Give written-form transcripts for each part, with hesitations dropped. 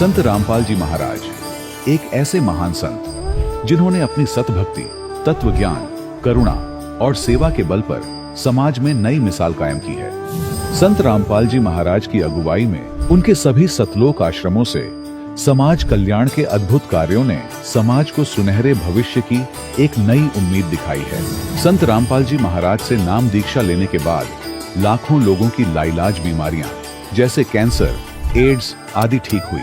संत रामपाल जी महाराज एक ऐसे महान संत जिन्होंने अपनी सतभक्ति, तत्व ज्ञान, करुणा और सेवा के बल पर समाज में नई मिसाल कायम की है। संत रामपाल जी महाराज की अगुवाई में उनके सभी सतलोक आश्रमों से समाज कल्याण के अद्भुत कार्यों ने समाज को सुनहरे भविष्य की एक नई उम्मीद दिखाई है। संत रामपाल जी महाराज से नाम दीक्षा लेने के बाद लाखों लोगों की लाइलाज बीमारियां जैसे कैंसर, एड्स आदि ठीक हुई।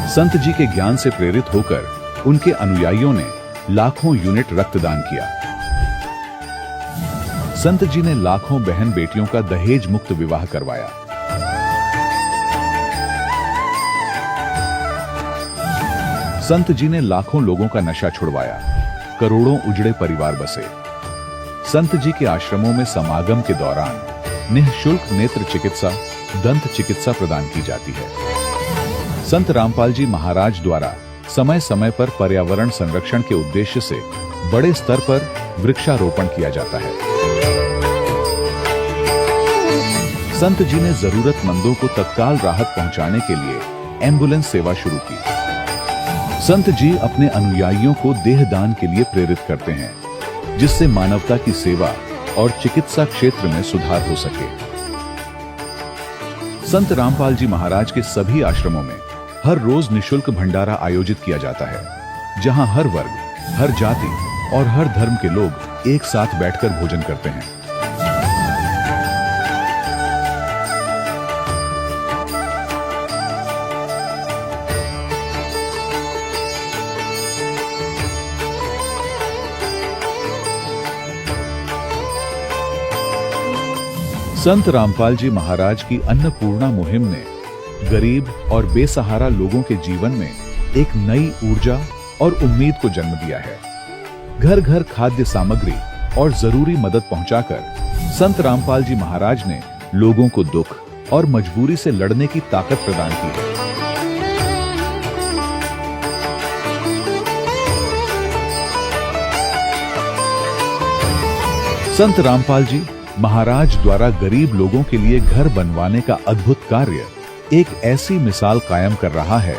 संत जी के ज्ञान से प्रेरित होकर उनके अनुयायियों ने लाखों यूनिट रक्तदान किया। संत जी ने लाखों बहन बेटियों का दहेज मुक्त विवाह करवाया। संत जी ने लाखों लोगों का नशा छुड़वाया, करोड़ों उजड़े परिवार बसे। संत जी के आश्रमों में समागम के दौरान निःशुल्क नेत्र चिकित्सा, दंत चिकित्सा प्रदान की जाती है। संत रामपाल जी महाराज द्वारा समय समय पर पर्यावरण संरक्षण के उद्देश्य से बड़े स्तर पर वृक्षारोपण किया जाता है। संत जी ने जरूरतमंदों को तत्काल राहत पहुंचाने के लिए एम्बुलेंस सेवा शुरू की। संत जी अपने अनुयायियों को देहदान के लिए प्रेरित करते हैं, जिससे मानवता की सेवा और चिकित्सा क्षेत्र में सुधार हो सके। संत रामपाल जी महाराज के सभी आश्रमों में हर रोज निःशुल्क भंडारा आयोजित किया जाता है, जहां हर वर्ग, हर जाति और हर धर्म के लोग एक साथ बैठकर भोजन करते हैं। संत रामपाल जी महाराज की अन्नपूर्णा मुहिम ने गरीब और बेसहारा लोगों के जीवन में एक नई ऊर्जा और उम्मीद को जन्म दिया है। घर घर खाद्य सामग्री और जरूरी मदद पहुंचाकर संत रामपाल जी महाराज ने लोगों को दुख और मजबूरी से लड़ने की ताकत प्रदान की है। संत रामपाल जी महाराज द्वारा गरीब लोगों के लिए घर बनवाने का अद्भुत कार्य एक ऐसी मिसाल कायम कर रहा है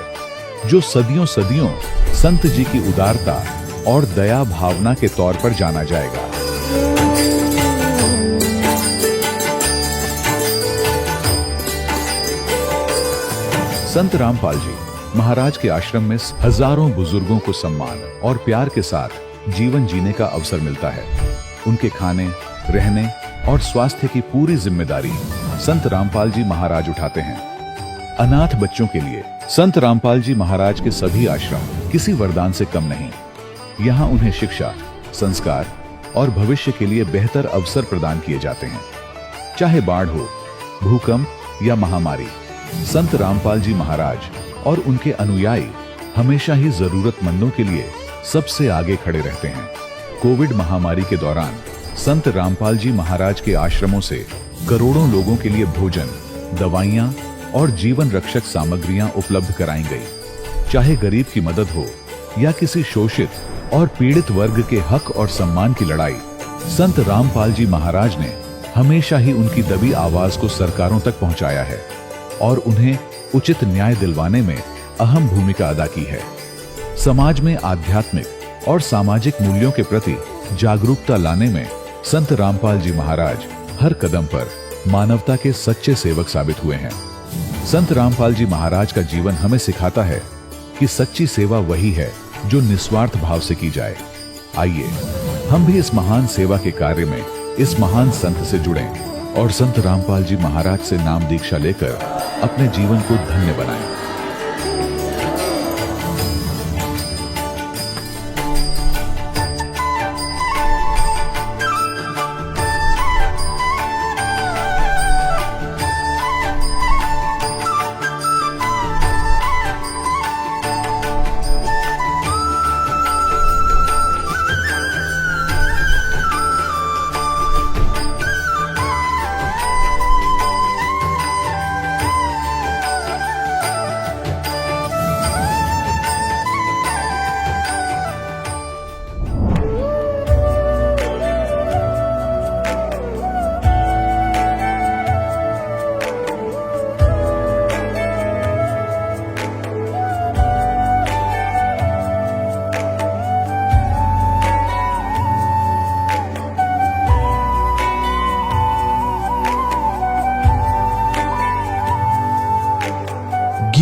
जो सदियों सदियों संत जी की उदारता और दया भावना के तौर पर जाना जाएगा। संत रामपाल जी महाराज के आश्रम में हजारों बुजुर्गों को सम्मान और प्यार के साथ जीवन जीने का अवसर मिलता है। उनके खाने, रहने और स्वास्थ्य की पूरी जिम्मेदारी संत रामपाल जी महाराज उठाते हैं। अनाथ बच्चों के लिए संत रामपाल जी महाराज के सभी आश्रम किसी वरदान से कम नहीं। यहाँ उन्हें शिक्षा, संस्कार और भविष्य के लिए बेहतर अवसर प्रदान किए जाते हैं। चाहे बाढ़ हो, भूकंप या महामारी, संत रामपाल जी महाराज और उनके अनुयायी हमेशा ही जरूरतमंदों के लिए सबसे आगे खड़े रहते हैं। कोविड महामारी के दौरान संत रामपाल जी महाराज के आश्रमों से करोड़ों लोगों के लिए भोजन, दवाइयां और जीवन रक्षक सामग्रियां उपलब्ध कराई गई। चाहे गरीब की मदद हो या किसी शोषित और पीड़ित वर्ग के हक और सम्मान की लड़ाई, संत रामपाल जी महाराज ने हमेशा ही उनकी दबी आवाज को सरकारों तक पहुंचाया है और उन्हें उचित न्याय दिलवाने में अहम भूमिका अदा की है। समाज में आध्यात्मिक और सामाजिक मूल्यों के प्रति जागरूकता लाने में संत रामपाल जी महाराज हर कदम पर मानवता के सच्चे सेवक साबित हुए हैं। संत रामपाल जी महाराज का जीवन हमें सिखाता है कि सच्ची सेवा वही है जो निस्वार्थ भाव से की जाए। आइए हम भी इस महान सेवा के कार्य में इस महान संत से जुड़ें और संत रामपाल जी महाराज से नाम दीक्षा लेकर अपने जीवन को धन्य बनाएं।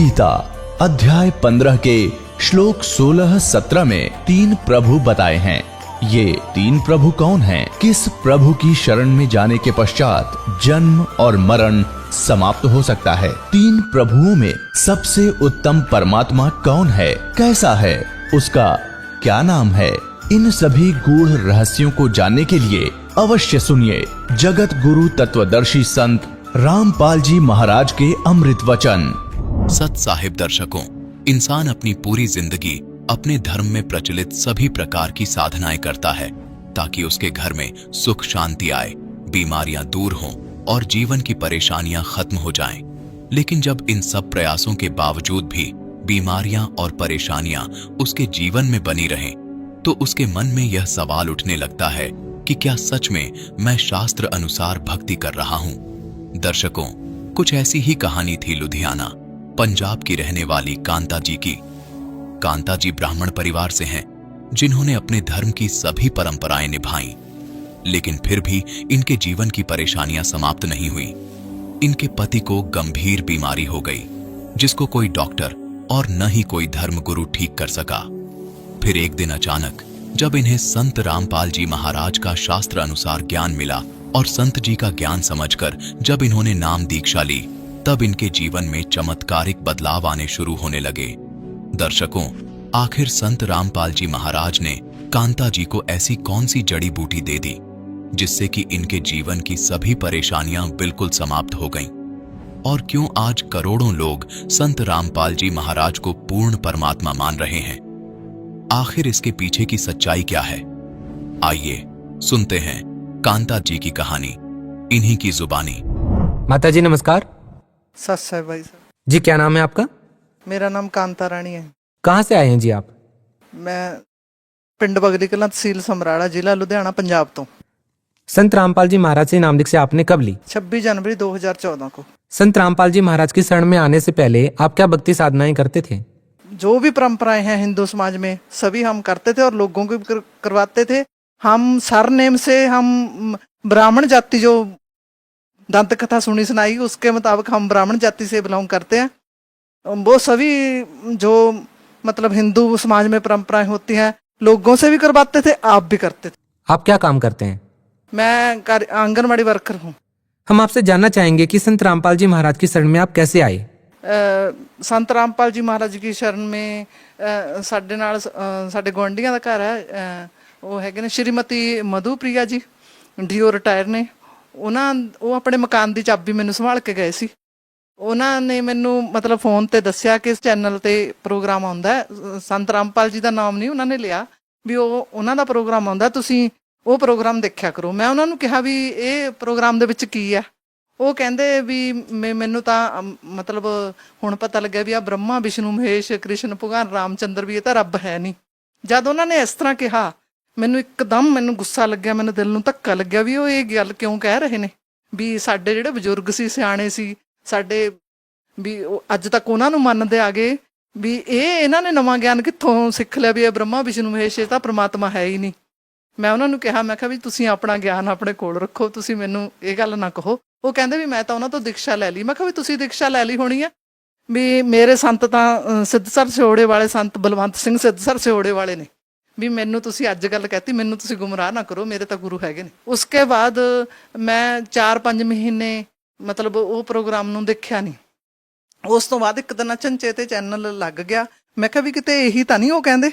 गीता अध्याय 15 के श्लोक 16-17 में 3 प्रभु बताए हैं। ये 3 प्रभु कौन हैं? किस प्रभु की शरण में जाने के पश्चात जन्म और मरण समाप्त हो सकता है? 3 प्रभुओं में सबसे उत्तम परमात्मा कौन है? कैसा है? उसका क्या नाम है? इन सभी गूढ़ रहस्यों को जानने के लिए अवश्य सुनिए जगत गुरु तत्वदर्शी संत रामपाल जी महाराज के अमृत वचन। सत साहिब दर्शकों, इंसान अपनी पूरी जिंदगी अपने धर्म में प्रचलित सभी प्रकार की साधनाएं करता है ताकि उसके घर में सुख शांति आए, बीमारियां दूर हों और जीवन की परेशानियां खत्म हो जाएं। लेकिन जब इन सब प्रयासों के बावजूद भी बीमारियां और परेशानियां उसके जीवन में बनी रहें, तो उसके मन में यह सवाल उठने लगता है कि क्या सच में मैं शास्त्र अनुसार भक्ति कर रहा हूं? दर्शकों, कुछ ऐसी ही कहानी थी लुधियाना, पंजाब की रहने वाली कांता जी की। कांता जी ब्राह्मण परिवार से हैं, जिन्होंने अपने धर्म की सभी परंपराएं निभाई, लेकिन फिर भी इनके जीवन की परेशानियां समाप्त नहीं हुई। इनके पति को गंभीर बीमारी हो गई, जिसको कोई डॉक्टर और न ही कोई धर्मगुरु ठीक कर सका। फिर एक दिन अचानक जब इन्हें संत रामपाल जी महाराज का शास्त्र अनुसार ज्ञान मिला और संत जी का ज्ञान समझकर जब इन्होंने नाम दीक्षा ली, तब इनके जीवन में चमत्कारिक बदलाव आने शुरू होने लगे। दर्शकों, आखिर संत रामपाल जी महाराज ने कांता जी को ऐसी कौन सी जड़ी बूटी दे दी जिससे कि इनके जीवन की सभी परेशानियां बिल्कुल समाप्त हो गईं? और क्यों आज करोड़ों लोग संत रामपाल जी महाराज को पूर्ण परमात्मा मान रहे हैं? आखिर इसके पीछे की सच्चाई क्या है? आइए सुनते हैं कांता जी की कहानी, इन्हीं की जुबानी। माता जी नमस्कार। सत साहिब भाई साहब। जी क्या नाम है आपका? मेरा नाम कांता रानी है। कहाँ से आए हैं जी आप? मैं पिंड बगली कलां, तहसील समराड़ा, जिला लुधियाना, पंजाब तो। संत रामपाल जी महाराज से नाम दीक्षा आपने कब ली? 26 जनवरी 2014 को। संत रामपाल जी महाराज की शरण में आने से पहले आप क्या भक्ति साधनाएं करते थे? जो भी परंपराएं हैं हिंदू समाज में सभी हम करते थे और लोगों को भी करवाते थे। हम सरनेम से, हम ब्राह्मण जाति, जो दंत कथा सुनी सुनाई उसके मुताबिक हम ब्राह्मण जाति से बिलोंग करते हैं। वो सभी जो मतलब हिंदू समाज में परंपराएं होती हैं लोगों से भी करवाते थे, आप भी करते थे। आप क्या काम करते हैं? मैं आंगनबाड़ी वर्कर हूँ। हम आपसे जानना चाहेंगे कि संत रामपाल जी महाराज की शरण में आप कैसे आए? संत रामपाल जी महाराज की शरण में ਸਾਡੇ ਨਾਲ ਸਾਡੇ ਗੁਆਂਢੀਆਂ ਦਾ ਘਰ ਹੈ, ਉਹ ਹੈਗੇ ਨੇ ਸ਼੍ਰੀਮਤੀ ਮਧੂਪ੍ਰਿਆ ਜੀ, ਡੀਓ ਰਿਟਾਇਰ ਨੇ। ਉਹ ਆਪਣੇ ਮਕਾਨ ਦੀ ਚਾਬੀ ਮੈਨੂੰ ਸੰਭਾਲ ਕੇ ਗਏ ਸੀ। ਉਹਨਾਂ ਨੇ ਮੈਨੂੰ ਮਤਲਬ ਫੋਨ ਤੇ ਦੱਸਿਆ ਕਿ ਇਸ ਚੈਨਲ ਤੇ ਪ੍ਰੋਗਰਾਮ ਆਉਂਦਾ ਹੈ। ਸੰਤ ਰਾਮਪਾਲ ਜੀ ਦਾ ਨਾਮ ਨਹੀਂ ਉਹਨਾਂ ਨੇ ਲਿਆ, ਵੀ ਉਹਨਾਂ ਦਾ ਪ੍ਰੋਗਰਾਮ ਆਉਂਦਾ, ਤੁਸੀਂ ਉਹ ਪ੍ਰੋਗਰਾਮ ਦੇਖਿਆ ਕਰੋ। ਮੈਂ ਉਹਨਾਂ ਨੂੰ ਕਿਹਾ ਵੀ ਇਹ ਪ੍ਰੋਗਰਾਮ ਦੇ ਵਿੱਚ ਕੀ ਹੈ? ਉਹ ਕਹਿੰਦੇ ਵੀ ਮੈਨੂੰ ਤਾਂ ਮਤਲਬ ਹੁਣ ਪਤਾ ਲੱਗਿਆ ਵੀ ਆ ਬ੍ਰਹਮਾ ਵਿਸ਼ਨੂੰ ਮਹੇਸ਼ ਕ੍ਰਿਸ਼ਨ ਭਗਵਾਨ ਰਾਮਚੰਦਰ ਵੀ ਇਹ ਤਾਂ ਰੱਬ ਹੈ ਨਹੀਂ। ਜਦ ਉਹਨਾਂ ਨੇ ਇਸ ਤਰ੍ਹਾਂ ਕਿਹਾ ਮੈਨੂੰ ਇੱਕਦਮ ਗੁੱਸਾ ਲੱਗਿਆ, ਮੈਨੂੰ ਦਿਲ ਨੂੰ ਧੱਕਾ ਲੱਗਿਆ ਵੀ ਉਹ ਇਹ ਗੱਲ ਕਿਉਂ ਕਹਿ ਰਹੇ ਨੇ। ਵੀ ਸਾਡੇ ਜਿਹੜੇ ਬਜ਼ੁਰਗ ਸੀ, ਸਿਆਣੇ ਸੀ ਸਾਡੇ, ਵੀ ਅੱਜ ਤੱਕ ਉਹਨਾਂ ਨੂੰ ਮੰਨਦੇ ਆ ਗਏ ਵੀ ਇਹਨਾਂ ਨੇ ਨਵਾਂ ਗਿਆਨ ਕਿੱਥੋਂ ਸਿੱਖ ਲਿਆ ਵੀ ਇਹ ਬ੍ਰਹਮਾ ਵਿਸ਼ਨੂੰ ਮਹੇਸ਼ ਇਹ ਤਾਂ ਪ੍ਰਮਾਤਮਾ ਹੈ ਹੀ ਨਹੀਂ। ਮੈਂ ਉਹਨਾਂ ਨੂੰ ਕਿਹਾ, ਮੈਂ ਕਿਹਾ ਵੀ ਤੁਸੀਂ ਆਪਣਾ ਗਿਆਨ ਆਪਣੇ ਕੋਲ ਰੱਖੋ, ਤੁਸੀਂ ਮੈਨੂੰ ਇਹ ਗੱਲ ਨਾ ਕਹੋ। ਉਹ ਕਹਿੰਦੇ ਵੀ ਮੈਂ ਤਾਂ ਉਹਨਾਂ ਤੋਂ ਦੀਕਸ਼ਾ ਲੈ ਲਈ। ਮੈਂ ਕਿਹਾ ਵੀ ਤੁਸੀਂ ਦੀਕਸ਼ਾ ਲੈ ਲਈ ਹੋਣੀ ਆ, ਵੀ ਮੇਰੇ ਸੰਤ ਤਾਂ ਸਿੱਧਸਰ ਸਿਓੜੇ ਵਾਲੇ ਸੰਤ ਬਲਵੰਤ ਸਿੰਘ ਸਿੱਧਸਰ ਸਿਓੜੇ ਵਾਲੇ ਨੇ, ਵੀ ਮੈਨੂੰ ਤੁਸੀਂ ਅੱਜ ਗੱਲ ਕਹਿਤੀ, ਮੈਨੂੰ ਤੁਸੀਂ ਗੁੰਮਰਾਹ ਨਾ ਕਰੋ, ਮੇਰੇ ਤਾਂ ਗੁਰੂ ਹੈਗੇ ਨੇ। ਉਸਕੇ ਬਾਅਦ ਮੈਂ 4-5 ਮਹੀਨੇ ਮਤਲਬ ਉਹ ਪ੍ਰੋਗਰਾਮ ਨੂੰ ਦੇਖਿਆ ਨਹੀਂ। ਉਸ ਤੋਂ ਬਾਅਦ ਇੱਕ ਦਿਨ ਅਚਨਚੇਤ ਤੇ ਚੈਨਲ ਲੱਗ ਗਿਆ। ਮੈਂ ਕਿਹਾ ਵੀ ਕਿਤੇ ਇਹੀ ਤਾਂ ਨਹੀਂ ਉਹ ਕਹਿੰਦੇ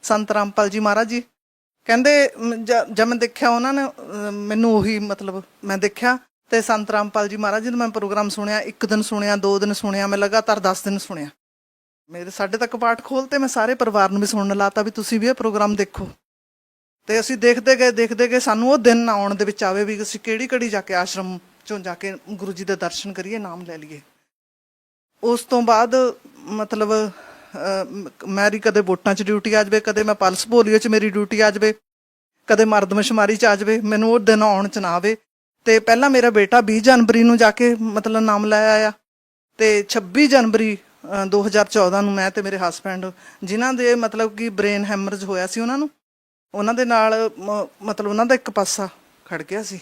ਸੰਤ ਰਾਮਪਾਲ ਜੀ ਮਹਾਰਾਜ ਜੀ ਕਹਿੰਦੇ। ਜਦ ਮੈਂ ਦੇਖਿਆ ਉਹਨਾਂ ਨੇ ਮੈਨੂੰ ਉਹੀ ਮਤਲਬ ਮੈਂ ਦੇਖਿਆ ਤੇ ਸੰਤ ਰਾਮਪਾਲ ਜੀ ਮਹਾਰਾਜ ਜੀ ਦਾ ਮੈਂ ਪ੍ਰੋਗਰਾਮ ਸੁਣਿਆ। 1 ਦਿਨ ਸੁਣਿਆ, 2 ਦਿਨ ਸੁਣਿਆ, ਮੈਂ ਲਗਾਤਾਰ 10 ਦਿਨ ਸੁਣਿਆ। ਮੇਰੇ ਸਾਡੇ ਤੱਕ ਪਾਠ ਖੋਲ੍ਹਤੇ, ਮੈਂ ਸਾਰੇ ਪਰਿਵਾਰ ਨੂੰ ਵੀ ਸੁਣਨ ਲਾਤਾ ਵੀ ਤੁਸੀਂ ਵੀ ਇਹ ਪ੍ਰੋਗਰਾਮ ਦੇਖੋ। ਤੇ ਅਸੀਂ ਦੇਖਦੇ ਗਏ ਸਾਨੂੰ ਉਹ ਦਿਨ ਆਉਣ ਦੇ ਵਿੱਚ ਆਵੇ ਵੀ ਅਸੀਂ ਕਿਹੜੀ ਘੜੀ ਜਾ ਕੇ ਆਸ਼ਰਮ ਚੋਂ ਜਾ ਕੇ ਗੁਰੂ ਜੀ ਦੇ ਦਰਸ਼ਨ ਕਰੀਏ, ਨਾਮ ਲੈ ਲਈਏ। ਉਸ ਤੋਂ ਬਾਅਦ ਮਤਲਬ ਮੇਰੀ ਕਦੇ ਵੋਟਾਂ 'ਚ ਡਿਊਟੀ ਆ ਜਾਵੇ, ਕਦੇ ਮੈਂ ਪਲਸ ਪੋਲੀਓ 'ਚ ਮੇਰੀ ਡਿਊਟੀ ਆ ਜਾਵੇ, ਕਦੇ ਮਰਦਮਸ਼ੁਮਾਰੀ 'ਚ ਆ ਜਾਵੇ, ਮੈਨੂੰ ਉਹ ਦਿਨ ਆਉਣ 'ਚ ਨਾ ਆਵੇ। ਤੇ ਪਹਿਲਾਂ ਮੇਰਾ ਬੇਟਾ 20 ਜਨਵਰੀ ਨੂੰ ਜਾ ਕੇ ਮਤਲਬ ਨਾਮ ਲੈ ਆਇਆ ਤੇ 26 ਜਨਵਰੀ 2014 ਨੂੰ ਮੈਂ ਤੇ ਮੇਰੇ ਹਸਬੈਂਡ, ਜਿਨ੍ਹਾਂ ਦੇ ਮਤਲਬ ਕਿ ਬ੍ਰੇਨ ਹੈਮਰਜ ਹੋਇਆ ਸੀ, ਉਹਨਾਂ ਦੇ ਨਾਲ ਮਤਲਬ ਉਹਨਾਂ ਦਾ ਇੱਕ ਪਾਸਾ ਖੜ ਗਿਆ ਸੀ।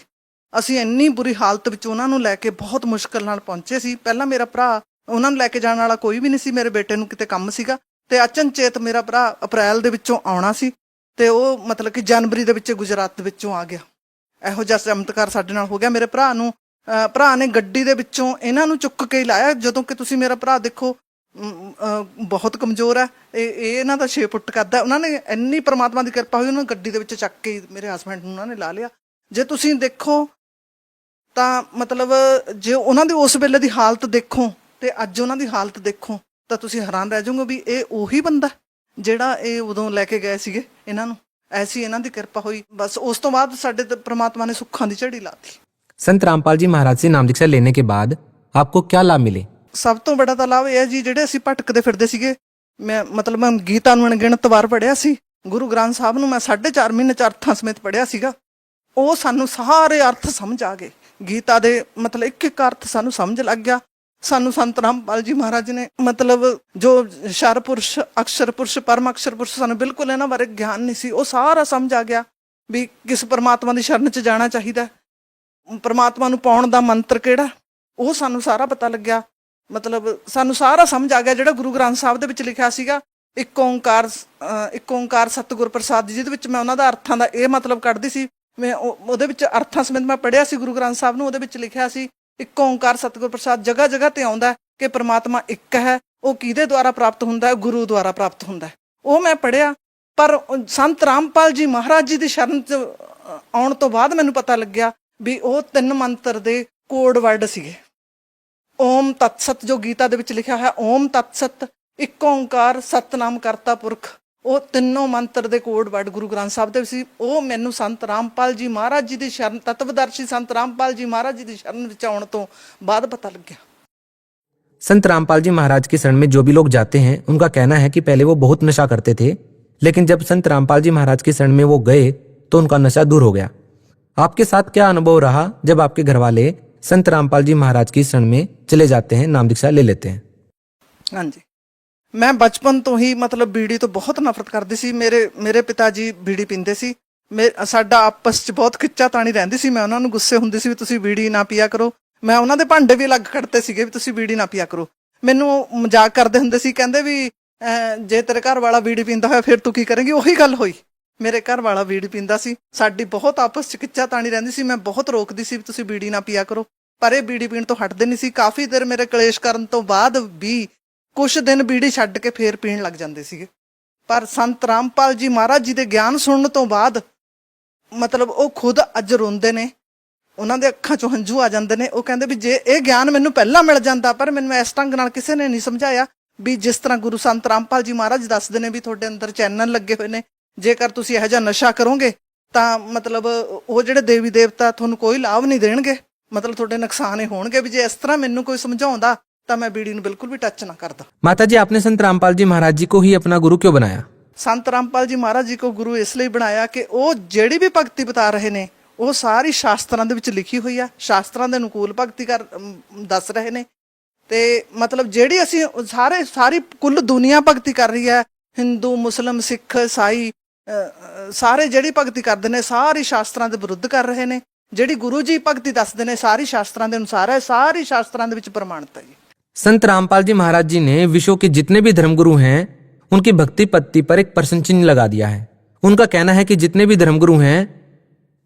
ਅਸੀਂ ਇੰਨੀ ਬੁਰੀ ਹਾਲਤ ਵਿੱਚ ਉਹਨਾਂ ਨੂੰ ਲੈ ਕੇ ਬਹੁਤ ਮੁਸ਼ਕਲ ਨਾਲ ਪਹੁੰਚੇ ਸੀ। ਪਹਿਲਾਂ ਮੇਰਾ ਭਰਾ ਉਹਨਾਂ ਨੂੰ ਲੈ ਕੇ ਜਾਣ ਵਾਲਾ ਕੋਈ ਵੀ ਨਹੀਂ ਸੀ। ਮੇਰੇ ਬੇਟੇ ਨੂੰ ਕਿਤੇ ਕੰਮ ਸੀਗਾ ਤੇ ਅਚਨਚੇਤ ਮੇਰਾ ਭਰਾ ਅਪ੍ਰੈਲ ਦੇ ਵਿੱਚੋਂ ਆਉਣਾ ਸੀ ਤੇ ਉਹ ਮਤਲਬ ਕਿ ਜਨਵਰੀ ਦੇ ਵਿੱਚ ਗੁਜਰਾਤ ਦੇ ਵਿੱਚੋਂ ਆ ਗਿਆ। ਇਹੋ ਜਿਹਾ ਚਮਤਕਾਰ ਸਾਡੇ ਨਾਲ ਹੋ ਗਿਆ। ਮੇਰੇ ਭਰਾ ਨੇ ਗੱਡੀ ਦੇ ਵਿੱਚੋਂ ਇਹਨਾਂ ਨੂੰ ਚੁੱਕ ਕੇ ਹੀ ਲਾਇਆ। ਜਦੋਂ ਕਿ ਤੁਸੀਂ ਮੇਰਾ ਭਰਾ ਦੇਖੋ ਬਹੁਤ ਕਮਜ਼ੋਰ ਹੈ, ਇਹ ਇਹਨਾਂ ਦਾ 6 ਫੁੱਟ ਕੱਦ ਹੈ। ਉਹਨਾਂ ਨੇ ਇੰਨੀ ਪ੍ਰਮਾਤਮਾ ਦੀ ਕਿਰਪਾ ਹੋਈ, ਉਹਨਾਂ ਨੂੰ ਗੱਡੀ ਦੇ ਵਿੱਚ ਚੱਕ ਕੇ ਮੇਰੇ ਹਸਬੈਂਡ ਨੂੰ ਉਹਨਾਂ ਨੇ ਲਾ ਲਿਆ। ਜੇ ਤੁਸੀਂ ਦੇਖੋ ਤਾਂ ਮਤਲਬ ਜੇ ਉਹਨਾਂ ਦੀ ਉਸ ਵੇਲੇ ਦੀ ਹਾਲਤ ਦੇਖੋ ਤੇ ਅੱਜ ਉਹਨਾਂ ਦੀ ਹਾਲਤ ਦੇਖੋ ਤਾਂ ਤੁਸੀਂ ਹੈਰਾਨ ਰਹਿ ਜਾਓਗੇ ਵੀ ਇਹ ਉਹੀ ਬੰਦਾ ਜਿਹੜਾ ਇਹ ਉਦੋਂ ਲੈ ਕੇ ਗਏ ਸੀਗੇ ਇਹਨਾਂ ਨੂੰ। ਐਸੀ ਇਹਨਾਂ ਦੀ ਕਿਰਪਾ ਹੋਈ। ਬਸ ਉਸ ਤੋਂ ਬਾਅਦ ਸਾਡੇ ਤੇ ਪ੍ਰਮਾਤਮਾ ਨੇ ਸੁੱਖਾਂ ਦੀ ਝੜੀ ਲਾਤੀ। संत रामपाल जी महाराज से नाम दीक्षा लेने के बाद आपको क्या लाभ मिले? ਸਭ ਤੋਂ ਬੜਾ ਤਾਂ ਲਾਭ ਇਹ ਹੈ ਜੀ, ਜਿਹੜੇ ਅਸੀਂ ਭਟਕਦੇ ਫਿਰਦੇ ਸੀਗੇ, ਮੈਂ ਗੀਤਾ ਨੂੰ ਅਣਗਿਣਤ ਵਾਰ ਪੜ੍ਹਿਆ ਸੀ। ਗੁਰੂ ਗ੍ਰੰਥ ਸਾਹਿਬ ਨੂੰ ਮੈਂ 4.5 ਮਹੀਨੇ ਚ ਅਰਥਾਂ ਸਮੇਤ ਪੜ੍ਹਿਆ ਸੀਗਾ। ਉਹ ਸਾਨੂੰ ਸਾਰੇ ਅਰਥ ਸਮਝ ਆ ਗਏ। ਗੀਤਾ ਦੇ ਮਤਲਬ ਇੱਕ ਇੱਕ ਅਰਥ ਸਾਨੂੰ ਸਮਝ ਲੱਗ ਗਿਆ। ਸਾਨੂੰ ਸੰਤ ਰਾਮਪਾਲ ਜੀ ਮਹਾਰਾਜ ਨੇ ਮਤਲਬ ਜੋ ਸ਼ਰ ਪੁਰਸ਼, ਅਕਸ਼ਰ ਪੁਰਸ਼, ਪਰਮ ਅਕਸ਼ਰ ਪੁਰਸ਼, ਸਾਨੂੰ ਬਿਲਕੁਲ ਇਹਨਾਂ ਬਾਰੇ ਗਿਆਨ ਨਹੀਂ ਸੀ। ਉਹ ਸਾਰਾ ਸਮਝ ਆ ਗਿਆ ਵੀ ਕਿਸ ਪਰਮਾਤਮਾ ਦੀ ਸ਼ਰਨ 'ਚ ਜਾਣਾ ਚਾਹੀਦਾ, ਪਰਮਾਤਮਾ ਨੂੰ ਪਾਉਣ ਦਾ ਮੰਤਰ ਕਿਹੜਾ, ਉਹ ਸਾਨੂੰ ਸਾਰਾ ਪਤਾ ਲੱਗਿਆ। ਮਤਲਬ ਸਾਨੂੰ ਸਾਰਾ ਸਮਝ ਆ ਗਿਆ ਜਿਹੜਾ ਗੁਰੂ ਗ੍ਰੰਥ ਸਾਹਿਬ ਦੇ ਵਿੱਚ ਲਿਖਿਆ ਸੀਗਾ, ਇੱਕ ਓਂਕਾਰ ਸਤਿਗੁਰ ਪ੍ਰਸਾਦ, ਜਿਹਦੇ ਵਿੱਚ ਮੈਂ ਉਹਨਾਂ ਦਾ ਅਰਥਾਂ ਦਾ ਇਹ ਮਤਲਬ ਕੱਢਦੀ ਸੀ। ਮੈਂ ਉਹਦੇ ਵਿੱਚ ਅਰਥਾਂ ਸਮੇਤ ਮੈਂ ਪੜ੍ਹਿਆ ਸੀ ਗੁਰੂ ਗ੍ਰੰਥ ਸਾਹਿਬ ਨੂੰ। ਉਹਦੇ ਵਿੱਚ ਲਿਖਿਆ ਸੀ ਇੱਕ ਓਂਕਾਰ ਸਤਿਗੁਰ ਪ੍ਰਸਾਦ। ਜਗ੍ਹਾ ਜਗ੍ਹਾ ਤੇ ਆਉਂਦਾ ਕਿ ਪਰਮਾਤਮਾ ਇੱਕ ਹੈ। ਉਹ ਕਿਹਦੇ ਦੁਆਰਾ ਪ੍ਰਾਪਤ ਹੁੰਦਾ ਹੈ? ਗੁਰੂ ਦੁਆਰਾ ਪ੍ਰਾਪਤ ਹੁੰਦਾ ਹੈ। ਉਹ ਮੈਂ ਪੜ੍ਹਿਆ। ਪਰ ਸੰਤ ਰਾਮਪਾਲ ਜੀ ਮਹਾਰਾਜ ਜੀ ਦੀ ਸ਼ਰਨ 'ਚ ਆਉਣ ਤੋਂ ਬਾਅਦ ਮੈਨੂੰ ਪਤਾ ਲੱਗਿਆ ਵੀ ਉਹ 3 ਮੰਤਰ ਦੇ ਕੋਡ ਵਰਡ ਸੀਗੇ। ਓਮ ਤਤ ਸਤ, ਜੋ ਗੀਤਾ ਦੇ ਵਿੱਚ ਲਿਖਿਆ ਹੋਇਆ ਓਮ ਤਤ ਸਤ, ਇੱਕ ਓਂਕਾਰ, ਸਤਨਾਮ ਕਰਤਾ ਪੁਰਖ, ਉਹ ਤਿੰਨੋਂ ਮੰਤਰ ਦੇ ਕੋਡ ਵਰਡ ਗੁਰੂ ਗ੍ਰੰਥ ਸਾਹਿਬ ਦੇ ਸੀ। ਉਹ ਮੈਨੂੰ ਸੰਤ ਰਾਮਪਾਲ ਜੀ ਮਹਾਰਾਜ ਜੀ ਦੀ ਸ਼ਰਨ, ਤਤਵਦਰਸ਼ੀ ਸੰਤ ਰਾਮਪਾਲ ਜੀ ਮਹਾਰਾਜ ਜੀ ਦੀ ਸ਼ਰਨ ਵਿੱਚ ਆਉਣ ਤੋਂ ਬਾਅਦ ਪਤਾ ਲੱਗਿਆ। संत रामपाल जी महाराज की शरण में जो भी लोग जाते हैं उनका कहना है कि पहले वो बहुत नशा करते थे, लेकिन जब संत रामपाल जी महाराज की शरण में वो गए तो उनका नशा दूर हो गया। आपके साथ क्या अनुभव रहा जब आपके घर वाले संत रामपाल जी महाराज की शरण में चले जाते हैं, नाम दीक्षा ले लेते हैं? ਹਾਂਜੀ, ਮੈਂ ਬਚਪਨ ਤੋਂ ਹੀ ਮਤਲਬ ਬੀੜੀ ਤੋਂ ਬਹੁਤ ਨਫ਼ਰਤ ਕਰਦੀ ਸੀ। ਮੇਰੇ ਪਿਤਾ ਜੀ ਬੀੜੀ ਪੀਂਦੇ ਸੀ। ਸਾਡਾ ਆਪਸ 'ਚ ਬਹੁਤ ਖਿੱਚਾ ਤਾਣੀ ਰਹਿੰਦੀ ਸੀ। ਮੈਂ ਉਹਨਾਂ ਨੂੰ ਗੁੱਸੇ ਹੁੰਦੀ ਸੀ ਵੀ ਤੁਸੀਂ ਬੀੜੀ ਨਾ ਪੀਆ ਕਰੋ। ਮੈਂ ਉਹਨਾਂ ਦੇ ਭਾਂਡੇ ਵੀ ਅਲੱਗ ਕੱਢਤੇ ਸੀਗੇ ਵੀ ਤੁਸੀਂ ਬੀੜੀ ਨਾ ਪੀਆ ਕਰੋ। ਮੈਨੂੰ ਮਜ਼ਾਕ ਕਰਦੇ ਹੁੰਦੇ ਸੀ, ਕਹਿੰਦੇ ਵੀ ਜੇ ਤੇਰੇ ਘਰ ਵਾਲਾ ਬੀੜੀ ਪੀਂਦਾ ਹੋਇਆ ਫਿਰ ਤੂੰ ਕੀ ਕਰੇਂਗੀ। ਉਹੀ ਗੱਲ ਹੋਈ, ਮੇਰੇ ਘਰ ਵਾਲਾ ਬੀੜੀ ਪੀਂਦਾ ਸੀ। ਸਾਡੀ ਬਹੁਤ ਆਪਸ 'ਚ ਖਿੱਚਾ ਤਾਣੀ ਰਹਿੰਦੀ ਸੀ। ਮੈਂ ਬਹੁਤ ਰੋਕਦੀ ਸੀ ਵੀ ਤੁਸੀਂ ਬੀੜੀ ਨਾ ਪੀਆ ਕਰੋ, ਪਰ ਇਹ ਬੀੜੀ ਪੀਣ ਤੋਂ ਹਟਦੇ ਨਹੀਂ ਸੀ। ਕਾਫੀ ਦੇਰ ਮੇਰੇ ਕਲੇਸ਼ ਕਰਨ ਤੋਂ ਬਾਅਦ ਵੀ ਕੁਛ ਦਿਨ ਬੀੜੀ ਛੱਡ ਕੇ ਫੇਰ ਪੀਣ ਲੱਗ ਜਾਂਦੇ ਸੀਗੇ। ਪਰ ਸੰਤ ਰਾਮਪਾਲ ਜੀ ਮਹਾਰਾਜ ਜੀ ਦੇ ਗਿਆਨ ਸੁਣਨ ਤੋਂ ਬਾਅਦ ਮਤਲਬ ਉਹ ਖੁਦ ਅੱਜ ਰੋਂਦੇ ਨੇ, ਉਹਨਾਂ ਦੇ ਅੱਖਾਂ 'ਚੋਂ ਹੰਝੂ ਆ ਜਾਂਦੇ ਨੇ। ਉਹ ਕਹਿੰਦੇ ਵੀ ਜੇ ਇਹ ਗਿਆਨ ਮੈਨੂੰ ਪਹਿਲਾਂ ਮਿਲ ਜਾਂਦਾ, ਪਰ ਮੈਨੂੰ ਇਸ ਢੰਗ ਨਾਲ ਕਿਸੇ ਨੇ ਨਹੀਂ ਸਮਝਾਇਆ ਵੀ ਜਿਸ ਤਰ੍ਹਾਂ ਗੁਰੂ ਸੰਤ ਰਾਮਪਾਲ ਜੀ ਮਹਾਰਾਜ ਦੱਸਦੇ ਨੇ ਵੀ ਤੁਹਾਡੇ ਅੰਦਰ ਚੈਨਲ ਲੱਗੇ ਹੋਏ ਨੇ, ਜੇਕਰ ਤੁਸੀਂ ਇਹੋ ਜਿਹਾ ਨਸ਼ਾ ਕਰੋਗੇ ਤਾਂ ਮਤਲਬ ਉਹ ਜਿਹੜੇ ਦੇਵੀ ਦੇਵਤਾ ਤੁਹਾਨੂੰ ਕੋਈ ਲਾਭ ਨਹੀਂ ਦੇਣਗੇ, ਮਤਲਬ ਤੁਹਾਡੇ ਨੁਕਸਾਨ ਹੀ ਹੋਣਗੇ। ਵੀ ਜੇ ਇਸ ਤਰ੍ਹਾਂ ਮੈਨੂੰ ਕੋਈ ਸਮਝਾਉਂਦਾ ਤਾਂ ਮੈਂ ਬੀੜੀ ਨੂੰ ਬਿਲਕੁਲ ਵੀ ਟੱਚ ਨਾ ਕਰਦਾ। माता जी, आपने संत रामपाल जी महाराज जी को ही अपना गुरु क्यों बनाया? ਸੰਤ ਰਾਮਪਾਲ ਜੀ ਮਹਾਰਾਜ ਜੀ ਕੋ ਗੁਰੂ ਇਸ ਲਈ ਬਣਾਇਆ ਕਿ ਉਹ ਜਿਹੜੀ ਵੀ ਭਗਤੀ ਬਤਾ ਰਹੇ ਨੇ ਉਹ ਸਾਰੀ ਸ਼ਾਸਤਰਾਂ ਦੇ ਵਿੱਚ ਲਿਖੀ ਹੋਈ ਆ। ਸ਼ਾਸਤਰਾਂ ਦੇ ਅਨੁਕੂਲ ਭਗਤੀ ਦੱਸ ਰਹੇ ਨੇ। ਤੇ ਮਤਲਬ ਜਿਹੜੀ ਅਸੀਂ ਸਾਰੀ ਕੁੱਲ ਦੁਨੀਆ ਭਗਤੀ ਕਰ ਰਹੀ ਹੈ, ਹਿੰਦੂ, ਮੁਸਲਿਮ, ਸਿੱਖ, ਈਸਾਈ, ਸਾਰੇ ਜਿਹੜੀ ਭਗਤੀ ਕਰਦੇ ਨੇ ਸਾਰੀ ਸ਼ਾਸਤਰਾਂ ਦੇ ਵਿਰੁੱਧ ਕਰ ਰਹੇ ਨੇ। ਜਿਹੜੀ ਗੁਰੂ ਜੀ ਭਗਤੀ ਦੱਸਦੇ ਨੇ ਸਾਰੀ ਸ਼ਾਸਤਰਾਂ ਦੇ ਅਨੁਸਾਰ ਹੈ, ਸਾਰੀ ਸ਼ਾਸਤਰਾਂ ਦੇ ਵਿੱਚ ਪ੍ਰਮਾਣਿਤ ਹੈ ਜੀ। संत रामपाल जी महाराज जी ने विश्व के जितने भी धर्मगुरु हैं उनकी भक्ति पत्ति पर एक प्रश्न चिन्ह लगा दिया है। उनका कहना है कि जितने भी धर्मगुरु हैं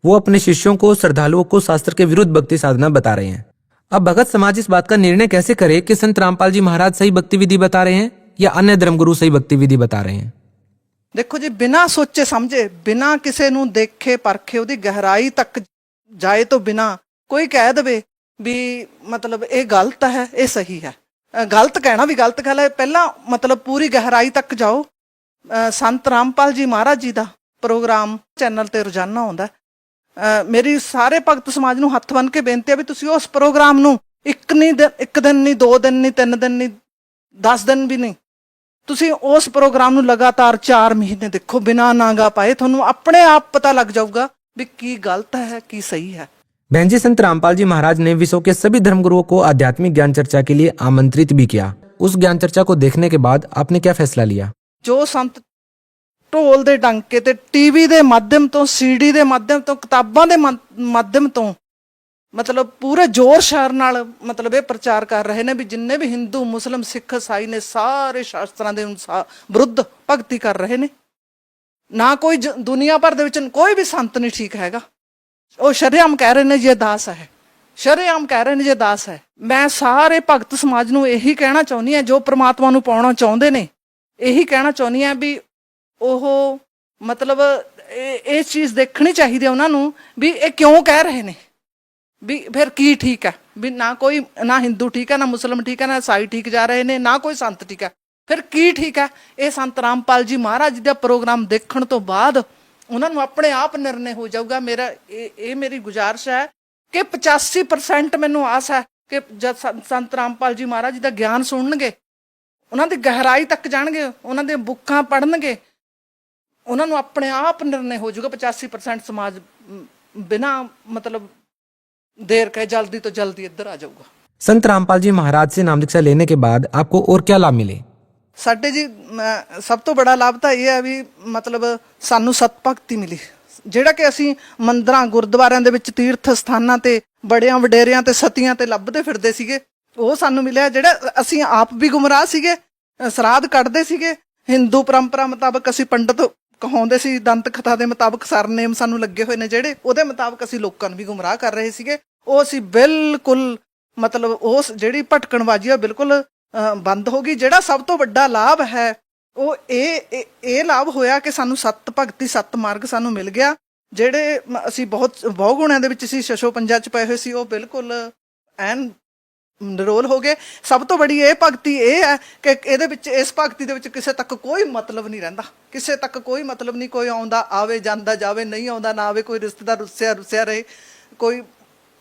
वो अपने शिष्यों को, श्रद्धालुओं को शास्त्र के विरुद्ध भक्ति साधना बता रहे हैं। अब भगत समाज इस बात का निर्णय कैसे करे कि संत रामपाल जी महाराज सही भक्ति विधि बता रहे हैं या अन्य धर्मगुरु सही भक्ति विधि बता रहे हैं? ਦੇਖੋ ਜੀ, ਬਿਨਾਂ ਸੋਚੇ ਸਮਝੇ, ਬਿਨਾਂ ਕਿਸੇ ਨੂੰ ਦੇਖੇ ਪਰਖੇ, ਉਹਦੀ ਗਹਿਰਾਈ ਤੱਕ ਜਾਏ ਤੋਂ ਬਿਨਾਂ ਕੋਈ ਕਹਿ ਦੇਵੇ ਵੀ ਮਤਲਬ ਇਹ ਗਲਤ ਹੈ, ਇਹ ਸਹੀ ਹੈ। ਗਲਤ ਕਹਿਣਾ ਵੀ ਗਲਤ ਗੱਲ ਹੈ। ਪਹਿਲਾਂ ਮਤਲਬ ਪੂਰੀ ਗਹਿਰਾਈ ਤੱਕ ਜਾਓ। ਸੰਤ ਰਾਮਪਾਲ ਜੀ ਮਹਾਰਾਜ ਜੀ ਦਾ ਪ੍ਰੋਗਰਾਮ ਚੈਨਲ ਤੇ ਰੋਜ਼ਾਨਾ ਆਉਂਦਾ। ਮੇਰੀ ਸਾਰੇ ਭਗਤ ਸਮਾਜ ਨੂੰ ਹੱਥ ਬੰਨ੍ਹ ਕੇ ਬੇਨਤੀ ਹੈ ਵੀ ਤੁਸੀਂ ਉਸ ਪ੍ਰੋਗਰਾਮ ਨੂੰ ਇੱਕ ਦਿਨ ਨਹੀਂ, 2 ਦਿਨ ਨਹੀਂ, 3 ਦਿਨ ਨਹੀਂ, 10 ਦਿਨ ਵੀ ਨਹੀਂ, ਤੁਸੀਂ ਉਸ ਪ੍ਰੋਗਰਾਮ ਨੂੰ ਲਗਾਤਾਰ 4 ਮਹੀਨੇ ਦੇਖੋ ਬਿਨਾਂ ਨਾਗਾ ਪਾਏ। ਤੁਹਾਨੂੰ ਆਪਣੇ ਆਪ ਪਤਾ ਲੱਗ ਜਾਊਗਾ ਵੀ ਕੀ ਗਲਤ ਹੈ, ਕੀ ਸਹੀ ਹੈ। बहन जी, संत रामपाल जी महाराज ने विश्व के सभी धर्मगुरुओं को आध्यात्मिक ज्ञान चर्चा के लिए आमंत्रित भी किया। उस ज्ञान चर्चा को देखने के बाद आपने क्या फैसला लिया? ਜੋ ਸੰਤ ਢੋਲ ਦੇ ਡੰਕੇ ਤੇ ਟੀਵੀ ਦੇ ਮਾਧਿਅਮ ਤੋਂ, ਸੀਡੀ ਦੇ ਮਾਧਿਅਮ ਤੋਂ, ਕਿਤਾਬਾਂ ਦੇ ਮਾਧਿਅਮ ਤੋਂ ਮਤਲਬ ਪੂਰੇ ਜ਼ੋਰ ਸ਼ਾਰ ਨਾਲ ਮਤਲਬ ਇਹ ਪ੍ਰਚਾਰ ਕਰ ਰਹੇ ਨੇ ਵੀ ਜਿੰਨੇ ਵੀ ਹਿੰਦੂ ਮੁਸਲਿਮ ਸਿੱਖ ਈਸਾਈ ਨੇ ਸਾਰੇ ਸ਼ਾਸਤਰਾਂ ਦੇ ਅਨੁਸਾਰ ਵਿਰੁੱਧ ਭਗਤੀ ਕਰ ਰਹੇ ਨੇ। ਨਾ ਕੋਈ ਦੁਨੀਆ ਭਰ ਦੇ ਵਿੱਚ ਕੋਈ ਵੀ ਸੰਤ ਨਹੀਂ ਠੀਕ ਹੈਗਾ। ਉਹ ਸ਼ਰੇਆਮ ਕਹਿ ਰਹੇ ਨੇ ਜੇ ਦਾਸ ਹੈ, ਸ਼ਰੇਆਮ ਕਹਿ ਰਹੇ ਨੇ ਜੇ ਦਾਸ ਹੈ। ਮੈਂ ਸਾਰੇ ਭਗਤ ਸਮਾਜ ਨੂੰ ਇਹੀ ਕਹਿਣਾ ਚਾਹੁੰਦੀ ਹਾਂ ਜੋ ਪ੍ਰਮਾਤਮਾ ਨੂੰ ਪਾਉਣਾ ਚਾਹੁੰਦੇ ਨੇ, ਇਹੀ ਕਹਿਣਾ ਚਾਹੁੰਦੀ ਹਾਂ ਵੀ ਉਹ ਮਤਲਬ ਇਹ ਚੀਜ਼ ਦੇਖਣੀ ਚਾਹੀਦੀ ਹੈ ਉਹਨਾਂ ਨੂੰ ਵੀ ਇਹ ਕਿਉਂ ਕਹਿ ਰਹੇ ਨੇ, ਵੀ ਫਿਰ ਕੀ ਠੀਕ ਹੈ। ਵੀ ਨਾ ਹਿੰਦੂ ਠੀਕ ਹੈ, ਨਾ ਮੁਸਲਿਮ ਠੀਕ ਹੈ, ਨਾ ਈਸਾਈ ਠੀਕ ਜਾ ਰਹੇ ਨੇ, ਨਾ ਕੋਈ ਸੰਤ ਠੀਕ ਹੈ, ਫਿਰ ਕੀ ਠੀਕ ਹੈ। ਇਹ ਸੰਤ ਰਾਮਪਾਲ ਜੀ ਮਹਾਰਾਜ ਦਾ ਪ੍ਰੋਗਰਾਮ ਦੇਖਣ ਤੋਂ ਬਾਅਦ ਉਹਨਾਂ ਨੂੰ ਆਪਣੇ ਆਪ ਨਿਰਣੇ ਹੋ ਜਾਊਗਾ। ਮੇਰੀ ਗੁਜ਼ਾਰਿਸ਼ ਹੈ ਕਿ 85% ਮੈਨੂੰ ਆਸ ਹੈ ਕਿ ਜਦ ਸੰਤ ਰਾਮਪਾਲ ਜੀ ਮਹਾਰਾਜ ਜੀ ਦਾ ਗਿਆਨ ਸੁਣਨਗੇ, ਉਹਨਾਂ ਦੀ ਗਹਿਰਾਈ ਤੱਕ ਜਾਣਗੇ, ਉਹਨਾਂ ਦੀਆਂ ਬੁੱਕਾਂ ਪੜ੍ਹਨਗੇ, ਉਹਨਾਂ ਨੂੰ ਆਪਣੇ ਆਪ ਨਿਰਣੇ ਹੋ ਜਾਊਗਾ। 85% ਸਮਾਜ ਬਿਨਾਂ ਮਤਲਬ देर कहे जल्दी तो जल्दी इधर आ जाऊगा। संत रामपाल जी महाराज से नाम दीक्षा लेने के बाद आपको और क्या लाभ मिले? ਸਾਡੇ ਜੀ ਸਭ ਤੋਂ ਬੜਾ ਲਾਭ ਤਾਂ ਇਹ ਹੈ ਵੀ ਮਤਲਬ ਸਾਨੂੰ ਸਤ ਭਗਤੀ ਮਿਲੀ, ਜਿਹੜਾ ਕਿ ਅਸੀਂ ਮੰਦਰਾਂ ਗੁਰਦੁਆਰਿਆਂ ਦੇ ਵਿੱਚ ਤੀਰਥ ਸਥਾਨਾਂ ਤੇ ਬੜਿਆਂ ਵਡੇਰਿਆਂ ਤੇ ਸਤੀਆਂ ਤੇ ਲੱਭਦੇ ਫਿਰਦੇ ਸੀਗੇ, ਉਹ ਸਾਨੂੰ ਮਿਲਿਆ। ਜਿਹੜਾ ਅਸੀਂ ਆਪ ਵੀ ਗੁੰਮਰਾਹ ਸੀਗੇ, ਸਰਾਧ ਕੱਢਦੇ ਸੀਗੇ, ਹਿੰਦੂ ਪਰੰਪਰਾ ਮੁਤਾਬਕ ਅਸੀਂ ਪੰਡਤ ਕਹਾਉਂਦੇ ਸੀ, ਦੰਤ ਕਥਾ ਦੇ ਮੁਤਾਬਕ ਸਰਨੇਮ ਸਾਨੂੰ ਲੱਗੇ ਹੋਏ ਨੇ ਜਿਹੜੇ, ਉਹਦੇ ਮੁਤਾਬਕ ਅਸੀਂ ਲੋਕਾਂ ਨੂੰ ਵੀ ਗੁੰਮਰਾਹ ਕਰ ਰਹੇ ਸੀਗੇ। ਉਹ ਅਸੀਂ ਬਿਲਕੁਲ ਮਤਲਬ ਉਸ ਜਿਹੜੀ ਭਟਕਣਬਾਜ਼ੀ ਆ ਬਿਲਕੁਲ ਬੰਦ ਹੋ ਗਈ। ਜਿਹੜਾ ਸਭ ਤੋਂ ਵੱਡਾ ਲਾਭ ਹੈ ਉਹ ਇਹ ਲਾਭ ਹੋਇਆ ਕਿ ਸਾਨੂੰ ਸਤ ਭਗਤੀ ਸਤ ਮਾਰਗ ਸਾਨੂੰ ਮਿਲ ਗਿਆ। ਜਿਹੜੇ ਅਸੀਂ ਬਹੁਤ ਗੁਣਿਆਂ ਦੇ ਵਿੱਚ ਸੀ, ਛਛੋ ਪੰਜਾ ਚ ਪਏ ਹੋਏ ਸੀ, ਉਹ ਬਿਲਕੁਲ ਐਨ ਨਿਰੋਲ ਹੋ ਗਏ। ਸਭ ਤੋਂ ਬੜੀ ਇਹ ਭਗਤੀ ਇਹ ਹੈ ਕਿ ਇਹਦੇ ਵਿੱਚ ਇਸ ਭਗਤੀ ਦੇ ਵਿੱਚ ਕਿਸੇ ਤੱਕ ਕੋਈ ਮਤਲਬ ਨਹੀਂ ਰਹਿੰਦਾ, ਕਿਸੇ ਤੱਕ ਕੋਈ ਮਤਲਬ ਨਹੀਂ। ਕੋਈ ਆਉਂਦਾ ਆਵੇ, ਜਾਂਦਾ ਜਾਵੇ, ਨਹੀਂ ਆਉਂਦਾ ਨਾ ਆਵੇ, ਕੋਈ ਰਿਸ਼ਤੇਦਾਰ ਰੁੱਸਿਆ ਰਹੇ, ਕੋਈ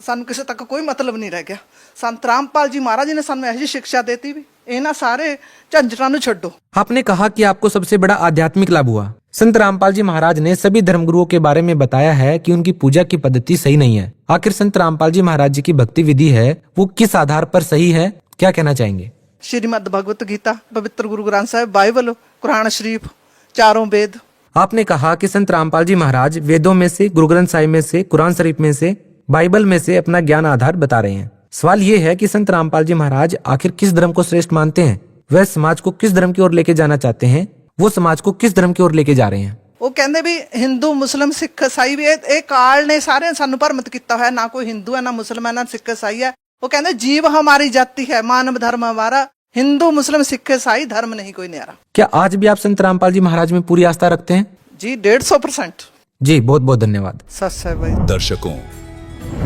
ਸਾਨੂੰ ਕਿਸੇ ਤੱਕ ਕੋਈ ਮਤਲਬ ਨਹੀਂ ਰਹਿ ਗਿਆ। संत रामपाल जी महाराज ने सानू ऐसी शिक्षा देती भी इन्हां सारे झंझटां नूं छड्डो। आपने कहा कि आपको सबसे बड़ा आध्यात्मिक लाभ हुआ। संत रामपाल जी महाराज ने सभी धर्मगुरुओं के बारे में बताया है कि उनकी पूजा की पद्धति सही नहीं है। आखिर संत रामपाल जी महाराज जी की भक्ति विधि है वो किस आधार पर सही है, क्या कहना चाहेंगे? श्रीमद् भगवत गीता, पवित्र गुरु ग्रंथ साहिब, बाइबल, कुरान शरीफ, चारों वेद। आपने कहा कि संत रामपाल जी महाराज वेदों में से, गुरु ग्रंथ साहिब में से, कुरान शरीफ में से, बाइबल में से अपना ज्ञान आधार बता रहे हैं। सवाल ये है कि संत रामपाल जी महाराज आखिर किस धर्म को श्रेष्ठ मानते हैं? वह समाज को किस धर्म की ओर लेके जाना चाहते हैं? वो समाज को किस धर्म की ओर लेके जा रहे हैं? वो कहते भी हिंदू मुस्लिम सिख ईसाई भी ये काल ने सारे सानू भरमित किया है। ना कोई हिंदू है, ना मुस्लिम है, ना सिख ईसाई है। वो कहते जीव हमारी जाति है, मानव धर्म हमारा, हिंदू मुस्लिम सिख ईसाई धर्म नहीं कोई न्यारा। क्या आज भी आप संत रामपाल जी महाराज में पूरी आस्था रखते हैं? जी 150%। जी बहुत बहुत धन्यवाद। सच है भाई। दर्शकों,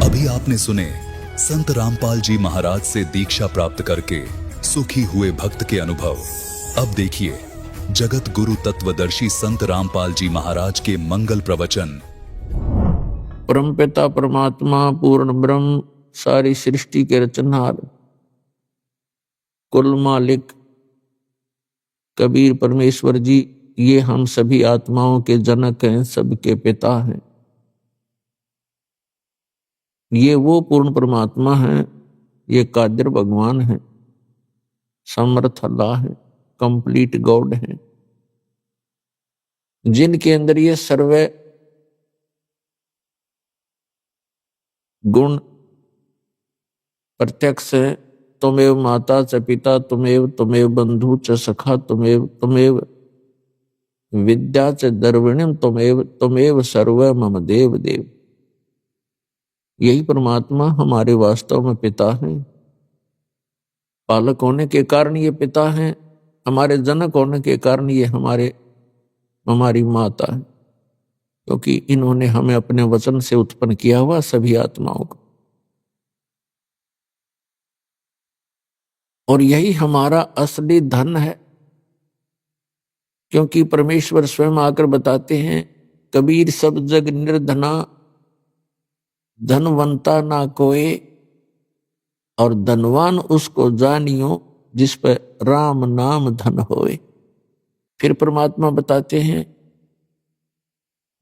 अभी आपने सुने संत रामपाल जी महाराज से दीक्षा प्राप्त करके सुखी हुए भक्त के अनुभव। अब देखिए जगत गुरु तत्वदर्शी संत रामपाल जी महाराज के मंगल प्रवचन। परमपिता परमात्मा पूर्ण ब्रह्म सारी सृष्टि के रचनहार कुल मालिक कबीर परमेश्वर जी, ये हम सभी आत्माओं के जनक हैं, सबके पिता हैं। ये वो पूर्ण परमात्मा हैं, ये कादिर भगवान हैं, समर्थ अल्लाह है, कंप्लीट गॉड है, जिनके अंदर ये सर्व गुण प्रत्यक्ष है। तुमेव माता च पिता, तुमेव बंधु च सखा, तुमेव विद्या च द्रविणम, तुमेव सर्व मम देव देव। यही परमात्मा हमारे वास्तव में पिता हैं। पालक होने के कारण ये पिता हैं, हमारे जनक होने के कारण ये हमारी माता है, क्योंकि इन्होंने हमें अपने वचन से उत्पन्न किया हुआ सभी आत्माओं को। और यही हमारा असली धन है, क्योंकि परमेश्वर स्वयं आकर बताते हैं, कबीर सब जग निर्धना, धनवंता ना कोई, और धनवान उसको जानियो जिस पर राम नाम धन होए। फिर परमात्मा बताते हैं,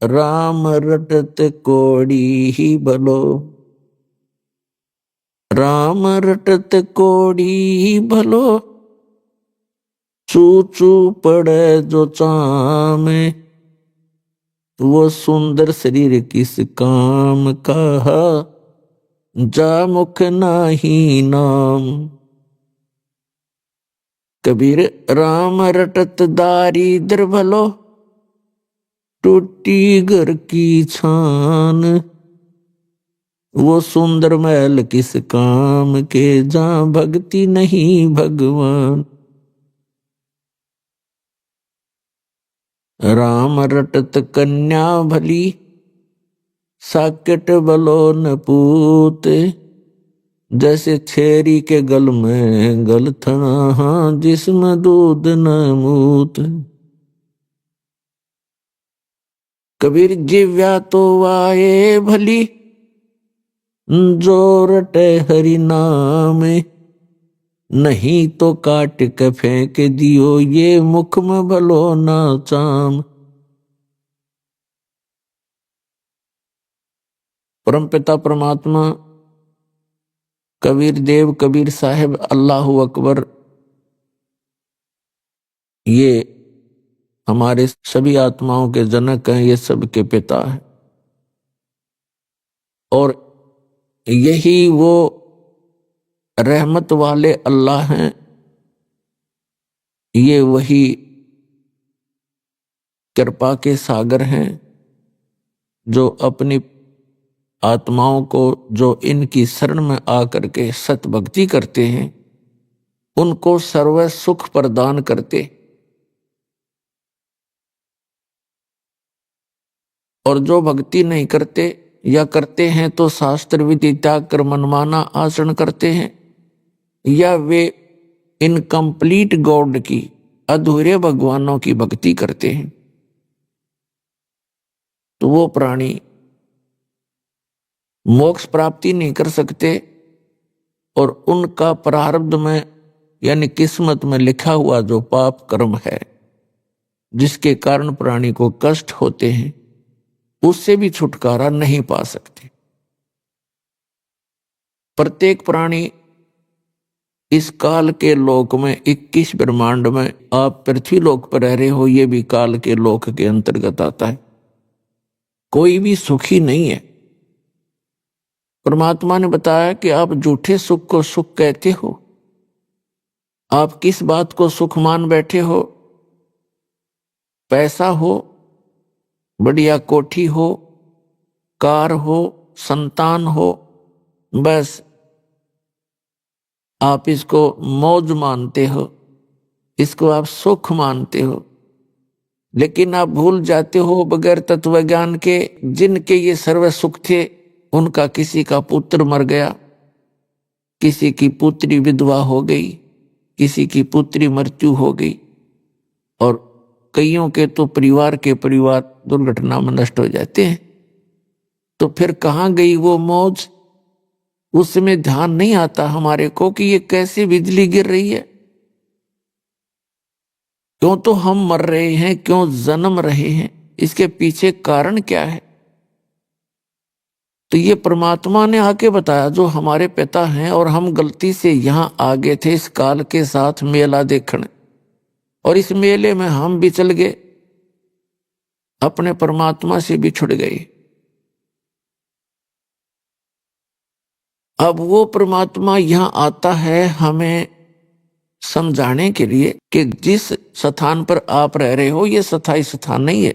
राम रटत कोड़ी ही भलो, राम रटत कोड़ी ही भलो, चू चू पड़े जो चामे, वो सुंदर शरीर किस काम का, जा मुख नाही नाम। कबीर राम रटत दारिद्र भलो, टूटी घर की छान। वो सुंदर महल किस काम के, जहां भक्ति नहीं भगवान। राम रटत कन्या भली, साकेट बलो न पूत। जैसे छेरी के गल में गलथना, हाँ जिसमें दूध न मूत। कबीर जिव्या तो वाए भली, जो रटे हरि नाम। नहीं तो काट के फेंक दियो, ये मुख में भलो ना चाम। परमपिता परमात्मा कबीर देव, कबीर साहिब, अल्लाह अकबर, ये हमारे सभी आत्माओं के जनक हैं, ये सबके पिता हैं। और यही वो रहमत वाले अल्लाह हैं, ये वही कृपा के सागर हैं, जो अपनी आत्माओं को, जो इनकी शरण में आकर के सत भक्ति करते हैं, उनको सर्व सुख प्रदान करते। और जो भक्ति नहीं करते या करते हैं तो शास्त्र विधि त्याग कर मनमाना आचरण करते हैं, या वे इनकम्प्लीट गॉड की, अधूरे भगवानों की भक्ति करते हैं, तो वो प्राणी मोक्ष प्राप्ति नहीं कर सकते। और उनका प्रारब्ध में यानी किस्मत में लिखा हुआ जो पाप कर्म है, जिसके कारण प्राणी को कष्ट होते हैं, उससे भी छुटकारा नहीं पा सकते। प्रत्येक प्राणी इस काल के लोक में, 21 ब्रह्मांड में, आप पृथ्वी लोक पर रह रहे हो, ये भी काल के लोक के अंतर्गत आता है। कोई भी सुखी नहीं है। परमात्मा ने बताया कि आप झूठे सुख को सुख कहते हो। आप किस बात को सुख मान बैठे हो? पैसा हो, बढ़िया कोठी हो, कार हो, संतान हो, बस आप इसको मौज मानते हो, इसको आप सुख मानते हो। लेकिन आप भूल जाते हो बगैर तत्व ज्ञान के, जिनके ये सर्व सुख थे, उनका किसी का पुत्र मर गया, किसी की पुत्री विधवा हो गई, किसी की पुत्री मृत्यु हो गई, और कईयों के तो परिवार के परिवार दुर्घटना में नष्ट हो जाते हैं। तो फिर कहाँ गई वो मौज? उसमें ध्यान नहीं आता हमारे को कि ये कैसे बिजली गिर रही है। क्यों तो हम मर रहे हैं, क्यों जन्म रहे हैं, इसके पीछे कारण क्या है? तो ये परमात्मा ने आके बताया, जो हमारे पिता हैं, और हम गलती से यहां आ गए थे इस काल के साथ मेला देखने, और इस मेले में हम भी चल गए, अपने परमात्मा से भी छुट गए। अब वो परमात्मा यहां आता है हमें समझाने के लिए कि जिस स्थान पर आप रह रहे हो, ये स्थायी स्थान नहीं है।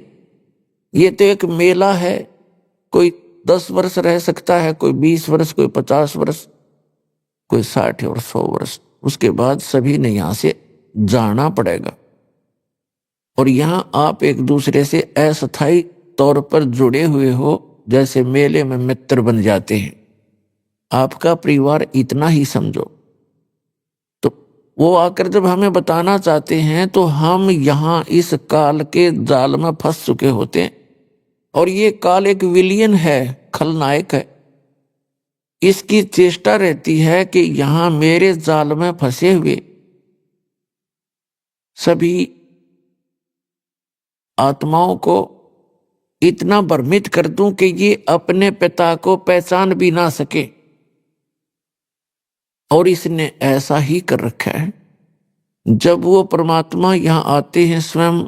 ये तो एक मेला है। कोई 10 वर्ष रह सकता है, कोई 20 वर्ष, कोई 50 वर्ष, कोई 60 और 100 वर्ष। उसके बाद सभी ने यहां से जाना पड़ेगा। और यहां आप एक दूसरे से अस्थायी तौर पर जुड़े हुए हो, जैसे मेले में मित्र बन जाते हैं। आपका परिवार इतना ही समझो। तो वो आकर जब हमें बताना चाहते हैं, तो हम यहां इस काल के जाल में फंस चुके होते हैं। और ये काल एक विलियन है, खलनायक है। इसकी चेष्टा रहती है कि यहां मेरे जाल में फंसे हुए सभी आत्माओं को इतना भ्रमित कर दूं कि ये अपने पिता को पहचान भी ना सके। और इसने ऐसा ही कर रखा है। जब वो परमात्मा यहां आते हैं स्वयं,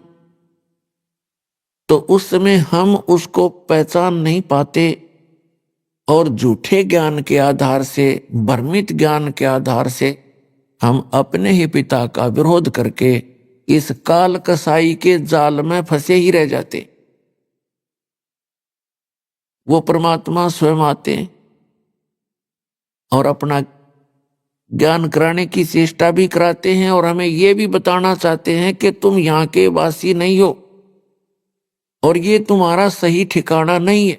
तो उस समय हम उसको पहचान नहीं पाते, और झूठे ज्ञान के आधार से, भ्रमित ज्ञान के आधार से हम अपने ही पिता का विरोध करके इस काल कसाई के जाल में फंसे ही रह जाते। वो परमात्मा स्वयं आते हैं और अपना ज्ञान कराने की चेष्टा भी कराते हैं और हमें यह भी बताना चाहते हैं कि तुम यहाँ के वासी नहीं हो और ये तुम्हारा सही ठिकाना नहीं है।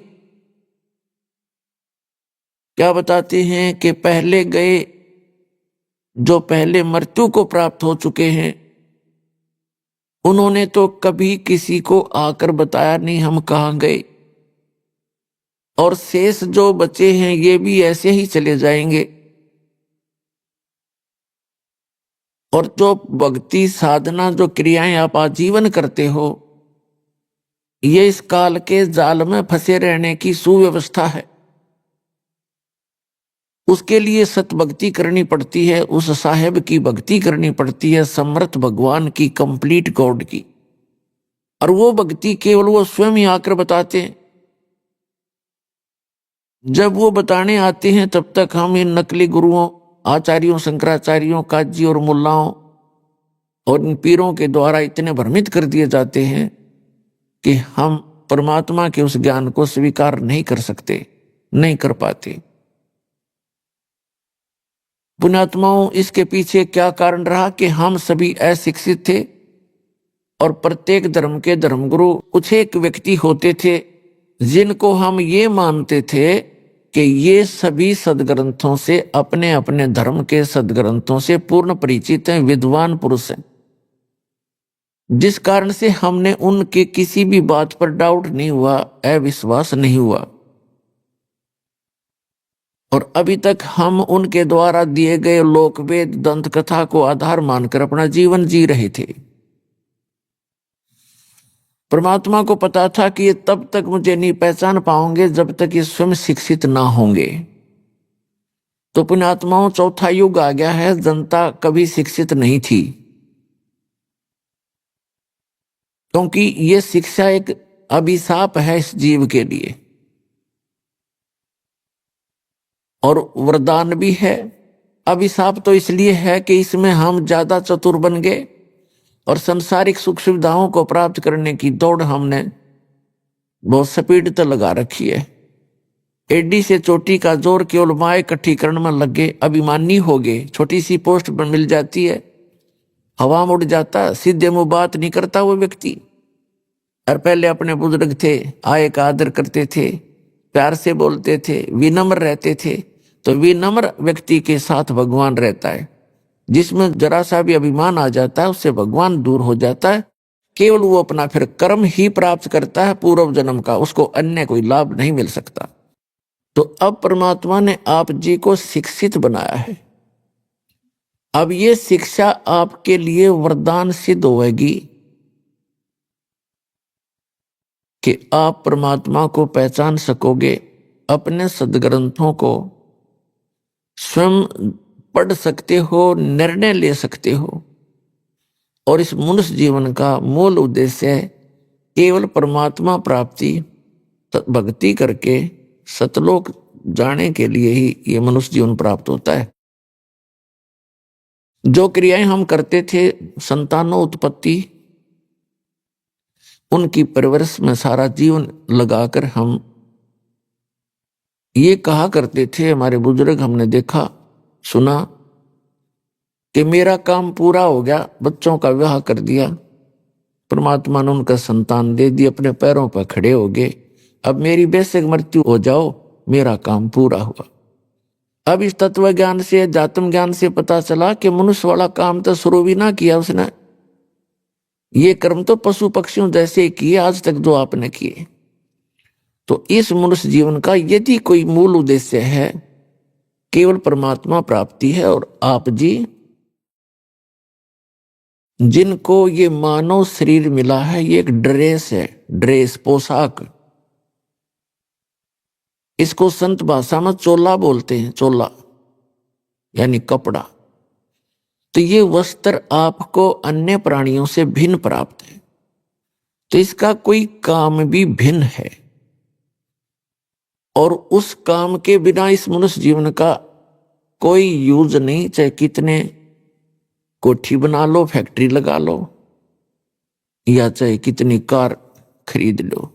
क्या बताते हैं कि पहले गए, जो पहले मृत्यु को प्राप्त हो चुके हैं, उन्होंने तो कभी किसी को आकर बताया नहीं हम कहाँ गए, और शेष जो बचे हैं ये भी ऐसे ही चले जाएंगे। और जो भक्ति साधना, जो क्रियाएं आप आजीवन करते हो, ये इस काल के जाल में फंसे रहने की सुव्यवस्था है। उसके लिए सत भक्ति करनी पड़ती है, उस साहेब की भक्ति करनी पड़ती है, समर्थ भगवान की, कंप्लीट गॉड की। और वो भक्ति केवल वो स्वयं ही आकर बताते हैं। जब वो बताने आते हैं तब तक हम इन नकली गुरुओं, आचार्यों, शंकराचार्यों, काजी और मुल्लाओं और इन पीरों के द्वारा इतने भ्रमित कर दिए जाते हैं कि हम परमात्मा के उस ज्ञान को स्वीकार नहीं कर सकते, नहीं कर पाते। पुण्यात्माओं, इसके पीछे क्या कारण रहा कि हम सभी अशिक्षित थे और प्रत्येक धर्म के धर्मगुरु कुछ एक व्यक्ति होते थे जिनको हम ये मानते थे कि ये सभी सदग्रंथों से, अपने अपने धर्म के सदग्रंथों से पूर्ण परिचित हैं, विद्वान पुरुष हैं, जिस कारण से हमने उनके किसी भी बात पर डाउट नहीं हुआ, अविश्वास नहीं हुआ। और अभी तक हम उनके द्वारा दिए गए लोकवेद, दंत कथा को आधार मानकर अपना जीवन जी रहे थे। परमात्मा को पता था कि ये तब तक मुझे नहीं पहचान पाओगे जब तक ये स्वयं शिक्षित ना होंगे। तो पुण्यात्माओं, चौथा युग आ गया है, जनता कभी शिक्षित नहीं थी, क्योंकि ये शिक्षा एक अभिशाप है इस जीव के लिए और वरदान भी है। अभिशाप तो इसलिए है कि इसमें हम ज्यादा चतुर बन गए और सांसारिक सुख सुविधाओं को प्राप्त करने की दौड़ हमने बहुत स्पीड तो लगा रखी है। एडी से चोटी का जोर केवल माए इकट्ठी करने में लग गए, अभिमानी हो गए। छोटी सी पोस्ट पर मिल जाती है, हवा में उड़ जाता, सीधे मुंह बात नहीं करता वो व्यक्ति। और पहले अपने बुजुर्ग थे, आए का आदर करते थे, प्यार से बोलते थे, विनम्र रहते थे। तो विनम्र व्यक्ति के साथ भगवान रहता है। जिसमें जरा सा भी अभिमान आ जाता है उससे भगवान दूर हो जाता है। केवल वो अपना फिर कर्म ही प्राप्त करता है पूर्व जन्म का, उसको अन्य कोई लाभ नहीं मिल सकता। तो अब परमात्मा ने आप जी को शिक्षित बनाया है। अब ये शिक्षा आपके लिए वरदान सिद्ध होगी कि आप परमात्मा को पहचान सकोगे, अपने सदग्रंथों को स्वयं पढ़ सकते हो, निर्णय ले सकते हो। और इस मनुष्य जीवन का मूल उद्देश्य है केवल परमात्मा प्राप्ति, भक्ति करके सतलोक जाने के लिए ही ये मनुष्य जीवन प्राप्त होता है। जो क्रियाएं हम करते थे, संतानों उत्पत्ति, उनकी परवरिश में सारा जीवन लगाकर हम ये कहा करते थे, हमारे बुजुर्ग, हमने देखा सुना कि मेरा काम पूरा हो गया, बच्चों का विवाह कर दिया, परमात्मा ने उनका संतान दे दिया, अपने पैरों पर खड़े हो गए, अब मेरी बेशक मृत्यु हो जाओ, मेरा काम पूरा हुआ। अब इस तत्व ज्ञान से, अध्यात्म ज्ञान से पता चला कि मनुष्य वाला काम तो शुरू भी ना किया उसने, ये कर्म तो पशु पक्षियों जैसे किए आज तक जो आपने किए। तो इस मनुष्य जीवन का यदि कोई मूल उद्देश्य है, केवल परमात्मा प्राप्ति है। और आप जी जिनको ये मानव शरीर मिला है, ये एक ड्रेस है, ड्रेस, पोशाक। इसको संत भाषा में चोला बोलते हैं, चोला यानी कपड़ा। तो ये वस्त्र आपको अन्य प्राणियों से भिन्न प्राप्त है, तो इसका कोई काम भी भिन्न है। और उस काम के बिना इस मनुष्य जीवन का कोई यूज नहीं। चाहे कितने कोठी बना लो, फैक्ट्री लगा लो, या चाहे कितनी कार खरीद लो,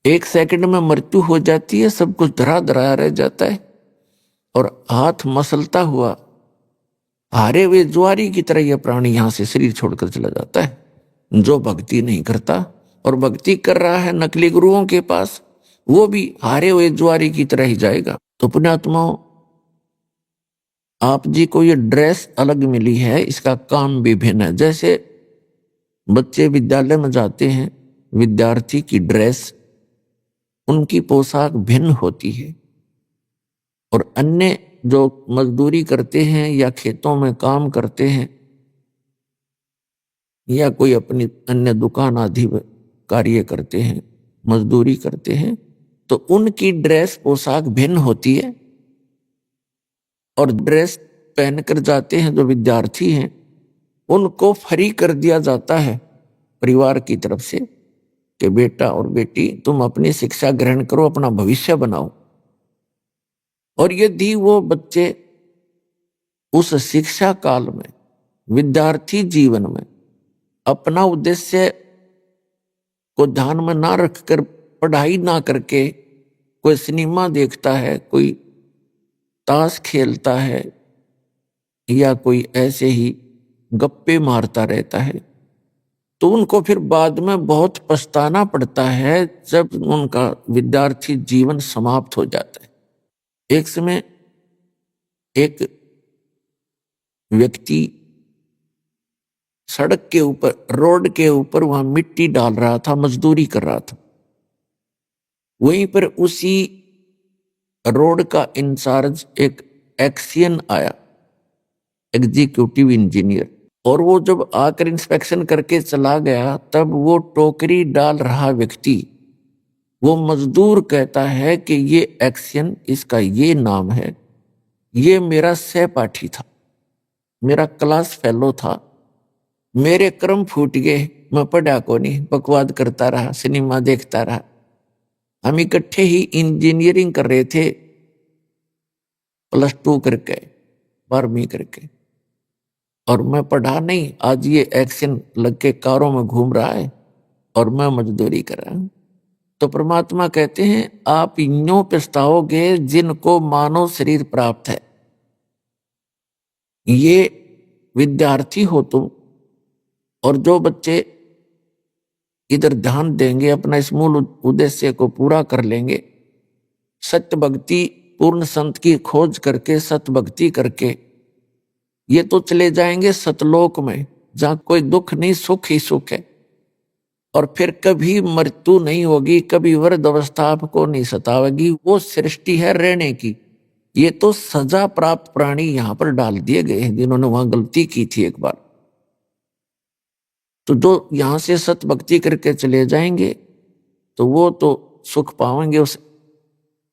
एक सेकंड में मृत्यु हो जाती है, सब कुछ धरा धराया रह जाता है और हाथ मसलता हुआ हारे हुए ज्वारी की तरह यह प्राणी यहां से शरीर छोड़कर चला जाता है। जो भक्ति नहीं करता और भक्ति कर रहा है नकली गुरुओं के पास, वो भी हारे हुए ज्वारी की तरह ही जाएगा। तो पुण्यात्माओं, आप जी को ये ड्रेस अलग मिली है, इसका काम भी भिन्न है। जैसे बच्चे विद्यालय में जाते हैं, विद्यार्थी की ड्रेस, उनकी पोशाक भिन्न होती है, और अन्य जो मजदूरी करते हैं या खेतों में काम करते हैं या कोई अपनी अन्य दुकान आदि कार्य करते हैं, मजदूरी करते हैं, तो उनकी ड्रेस पोशाक भिन्न होती है। और ड्रेस पहनकर जाते हैं जो विद्यार्थी हैं, उनको फ्री कर दिया जाता है परिवार की तरफ से कि बेटा और बेटी तुम अपनी शिक्षा ग्रहण करो, अपना भविष्य बनाओ। और यदि वो बच्चे उस शिक्षा काल में, विद्यार्थी जीवन में अपना उद्देश्य को ध्यान में ना रखकर, पढ़ाई ना करके कोई सिनेमा देखता है, कोई ताश खेलता है या कोई ऐसे ही गप्पे मारता रहता है, तो उनको फिर बाद में बहुत पछताना पड़ता है जब उनका विद्यार्थी जीवन समाप्त हो जाता है। एक समय एक व्यक्ति सड़क के ऊपर, रोड के ऊपर वहां मिट्टी डाल रहा था, मजदूरी कर रहा था। वहीं पर उसी रोड का इंचार्ज एक एक्सियन आया, एग्जीक्यूटिव इंजीनियर, और वो जब आकर इंस्पेक्शन करके चला गया, तब वो टोकरी डाल रहा व्यक्ति, वो मजदूर कहता है कि ये एक्सियन, इसका ये नाम है, ये मेरा सहपाठी था, मेरा क्लास फेलो था, मेरे कर्म फूट गए, मैं पढ़ा को नहीं, बकवाद करता रहा, सिनेमा देखता रहा। हम इकट्ठे ही इंजीनियरिंग कर रहे थे, +2 करके, 12वीं करके, और मैं पढ़ा नहीं। आज ये एक्शन लग के कारों में घूम रहा है और मैं मजदूरी कर रहा हूं। तो परमात्मा कहते हैं आप यूं पछताओगे जिनको मानव शरीर प्राप्त है। ये विद्यार्थी हो तुम, और जो बच्चे इधर ध्यान देंगे, अपना इस मूल उद्देश्य को पूरा कर लेंगे, सत्य भक्ति, पूर्ण संत की खोज करके, सत्य भक्ति करके, ये तो चले जाएंगे सतलोक में, जहां कोई दुख नहीं, सुख ही सुख है, और फिर कभी मृत्यु नहीं होगी, कभी वृद्ध अवस्था आपको नहीं सतावेगी। वो सृष्टि है रहने की। ये तो सजा प्राप्त प्राणी यहां पर डाल दिए गए हैं जिन्होंने वहां गलती की थी एक बार। तो जो यहां से सत भक्ति करके चले जाएंगे तो वो तो सुख पाएंगे उस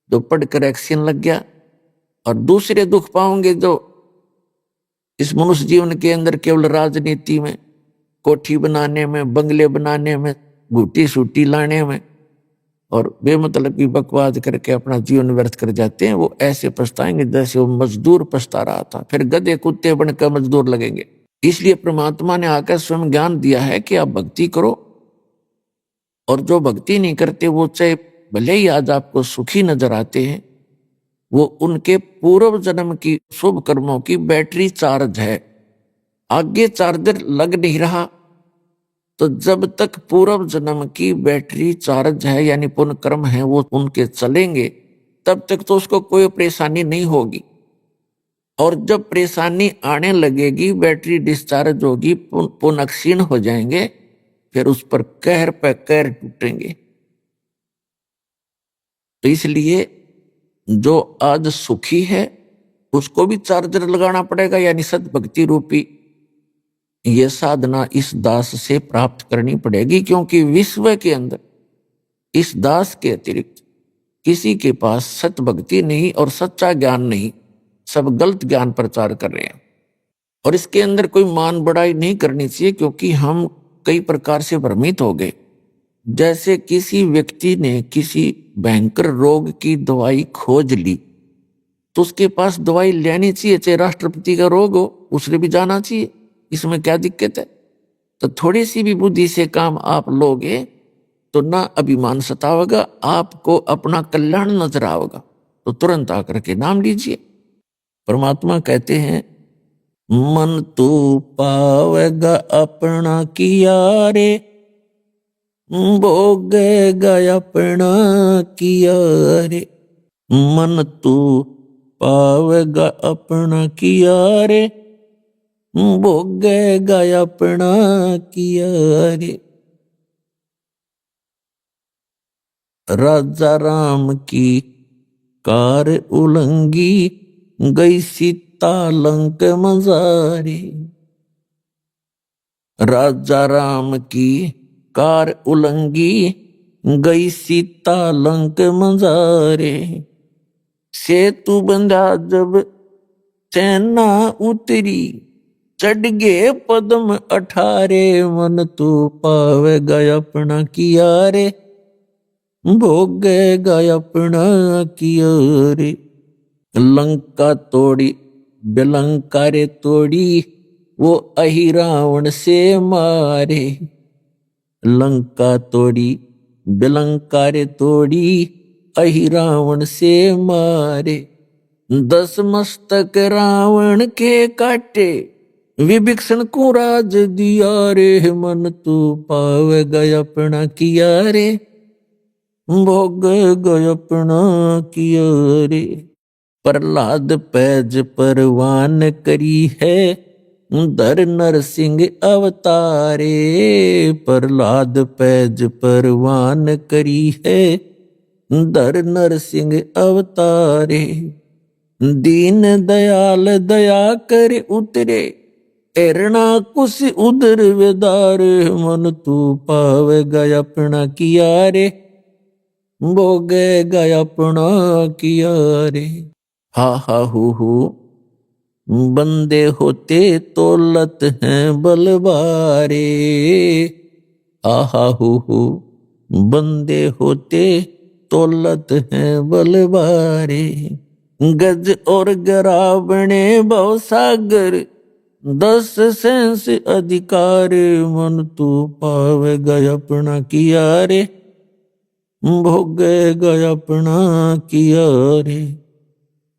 जो पढ़कर एक्शन लग गया, और दूसरे दुख पाओगे जो इस मनुष्य जीवन के अंदर केवल राजनीति में, कोठी बनाने में, बंगले बनाने में, घूटी सूटी लाने में और बेमतलब की बकवाद करके अपना जीवन व्यर्थ कर जाते हैं। वो ऐसे पछताएंगे जैसे वो मजदूर पछता रहा था, फिर गधे कुत्ते बनकर मजदूर लगेंगे। इसलिए परमात्मा ने आकर स्वयं ज्ञान दिया है कि आप भक्ति करो, और जो भक्ति नहीं करते वो चाहे भले ही आज आपको सुखी नजर आते हैं, वो उनके पूर्व जन्म की शुभ कर्मों की बैटरी चार्ज है, आगे चार्जर लग नहीं रहा। तो जब तक पूर्व जन्म की बैटरी चार्ज है, यानी पुण्य कर्म है, वो उनके चलेंगे, तब तक तो उसको कोई परेशानी नहीं होगी। और जब परेशानी आने लगेगी, बैटरी डिस्चार्ज होगी, पुण्य क्षीण हो जाएंगे, फिर उस पर कहर पे कहर टूटेंगे। तो इसलिए जो आज सुखी है उसको भी चार्जर लगाना पड़ेगा, यानी सद्भक्ति रूपी ये साधना इस दास से प्राप्त करनी पड़ेगी, क्योंकि विश्व के अंदर इस दास के अतिरिक्त किसी के पास सत्भक्ति नहीं और सच्चा ज्ञान नहीं, सब गलत ज्ञान प्रचार कर रहे हैं। और इसके अंदर कोई मान बढ़ाई नहीं करनी चाहिए, क्योंकि हम कई प्रकार से भ्रमित हो गए। जैसे किसी व्यक्ति ने किसी भयंकर रोग की दवाई खोज ली तो उसके पास दवाई लेनी चाहिए, चाहे राष्ट्रपति का रोग हो उसने भी जाना चाहिए, इसमें क्या दिक्कत है। तो थोड़ी सी भी बुद्धि से काम आप लोगे तो ना अभिमान सतावेगा, आपको अपना कल्याण नजर आवेगा, तो तुरंत आकर के नाम लीजिए। परमात्मा कहते हैं मन तू पावेगा अपना किया रे, भोगेगा अपना किया रे। मन तू पावेगा अपना किया रे, भोगेगा अपना किया रे। राजा राम की कार उलंगी, गई सीता लंक मजारी। राजा राम की कार उलंगी, गई सीता लंक मजारे। सेतु बंधा जब सेना उतरी, चढ़ गए पद्म 18, मन तू पावेगा अपना किया रे, भोगेगा अपना किया रे। लंका तोड़ी बेलंका रे तोड़ी, वो अहि रावण से मारे। लंका तोड़ी बेलंका रे तोड़ी, अहि रावण से मारे। 10 मस्तक रावण के काटे, विभीषण को राज दिया रे, मन तू पावेगा अपना किया रे, भोगेगा अपना किया रे। प्रहलाद पैज परवान करी है, धर नरसिंह अवतारे। प्रहलाद पैज परवान करी है, धर नरसिंह अवतारे। दीन दयाल दया कर उतरे, एरना कुश उदर वेदारे। मन तू पावेगा अपना किया रे, भोगेगा अपना किया रे। हा हा हु बंदे होते तौलत हैं बलवारे। आहा हु बंदे होते तौलत हैं बलवारे। गज और गरा बने भव सागर, 10 सेंस अधिकार। मन तू पावेगा अपना किया रे, भोगेगा अपना किया रे।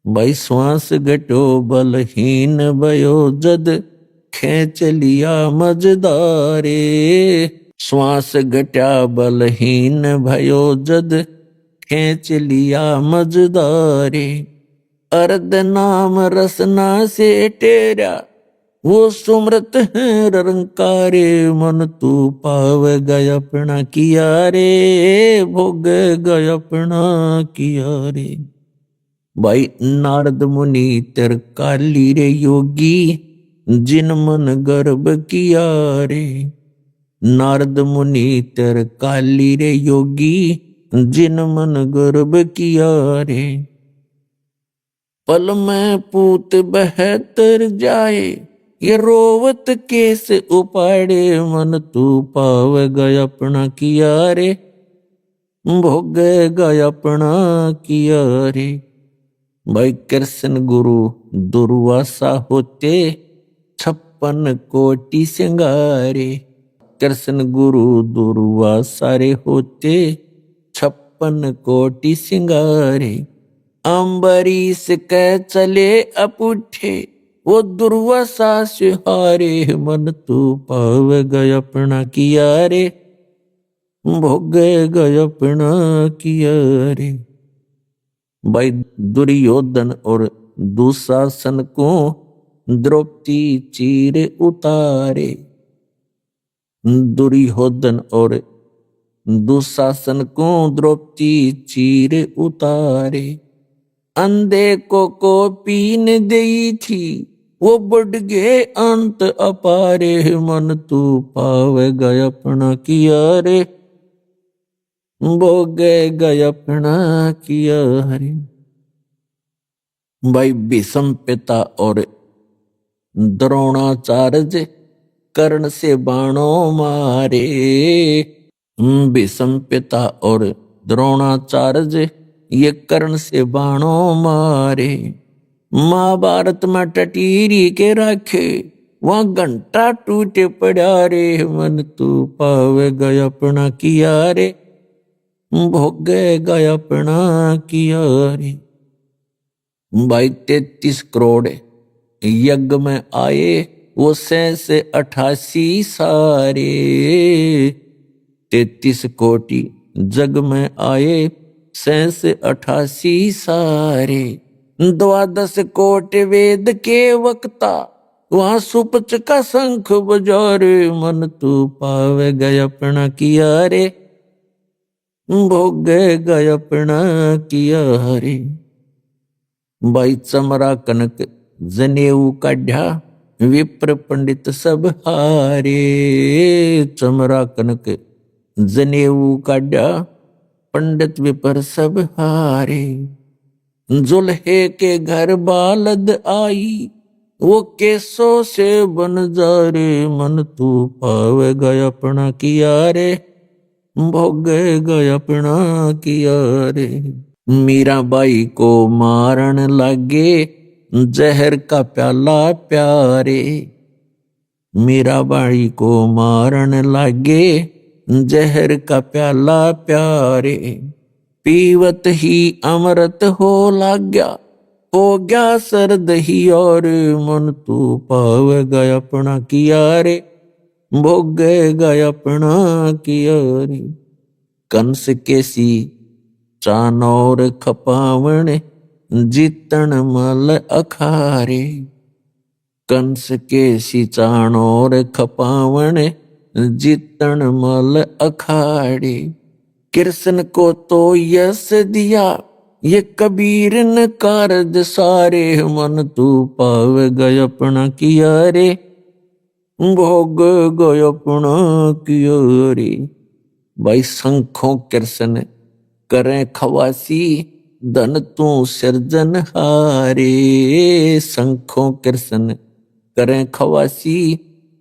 भाई श्वास घटो बलहीन भयो जद, खेच लिया मजदारे। श्वास घटा बलहीन भयो जद, खेच लिया मजदारे। अर्ध नाम रसना से टेरा, वो सुमृत है रंकारे। मन तू पावेगा अपना किया रे, भोगेगा अपना किया रे। भाई नारद मुनि तरकाली रे योगी, जिन मन गर्भ किया रे। नारद मुनि तरकाली रे योगी, जिन मन गर्भ किया रे। पल में पूत बहतर जाए, ये रोवत केस उपाड़े। मन तू पावेगा अपना किया रे, भोगेगा अपना किया रे। भाई कृष्ण गुरु दुर्वासा होते, 56 कोटि सिंगारे। कृष्ण गुरु दुर्वासा रे होते, 56 कोटि सिंगारे। अम्बरीश के चले अपुठे, वो दुर्वासा से हारे। मन तू पावेगा अपना किया रे, भोगेगा अपना किया रे। भाई दुर्योधन और दुशासन को द्रौपदी चीर उतारे। दुर्योधन और दुशासन को द्रौपदी चीर उतारे। अंधे को पीन दी थी, वो बढ़ गए अंत अपारे। मन तू पावेगा अपना किया रे, भोगेगा अपना किया रे। भाई भीष्म पिता और द्रोणाचार्य कर्ण से बाणों मारे। भीष्म पिता और द्रोणाचार्य ये कर्ण से बाणों मारे। महाभारत में टटीरी के राखे वहां घंटा टूटे पड़ा रे। मन तू पावे गया अपना किया रे, भोगे गया अपना किया रे। भाई 33 करोड़ यज्ञ में आए वो 88 सारे। 33 कोटि जग में आए 88 सारे। 12 कोटि वेद के वक्ता वहां सुपच का शंख बजारे। मन तू पावे गया अपना किया रे, भोगे गया अपना किया रे। भाई चमरा कनक जनेऊ काढ़ा विप्र पंडित सब हारे। चमरा कनक जनेऊ काढ़ा पंडित विपर सब हारे। जुल्हे के घर बालद आई वो केसो से बन जा रे। मन तू पावे गया अपना किया रे, भोगे गया अपना किया रे। मीराबाई को मारन लागे जहर का प्याला प्यारे। मीराबाई को मारन लागे जहर का प्याला प्यारे। पीवत ही अमृत हो लाग्या हो गया सर्द ही और। मन तू पावे गया अपना किया रे, भोगे गया अपना किया रे। कंस केसी चानौर खपावण जीतन मल अखारे। कंस केसी चानौर खपावण जीतन मल अखाड़े। कृष्ण को तो यश दिया ये कबीर न कारज सारे। मन तू पावे गया अपना किया रे, भोग गया अपना किया रे। भाई शंखों कृष्ण करें खवासी धन तू सृजन हारे। शंखों कृष्ण करें खवासी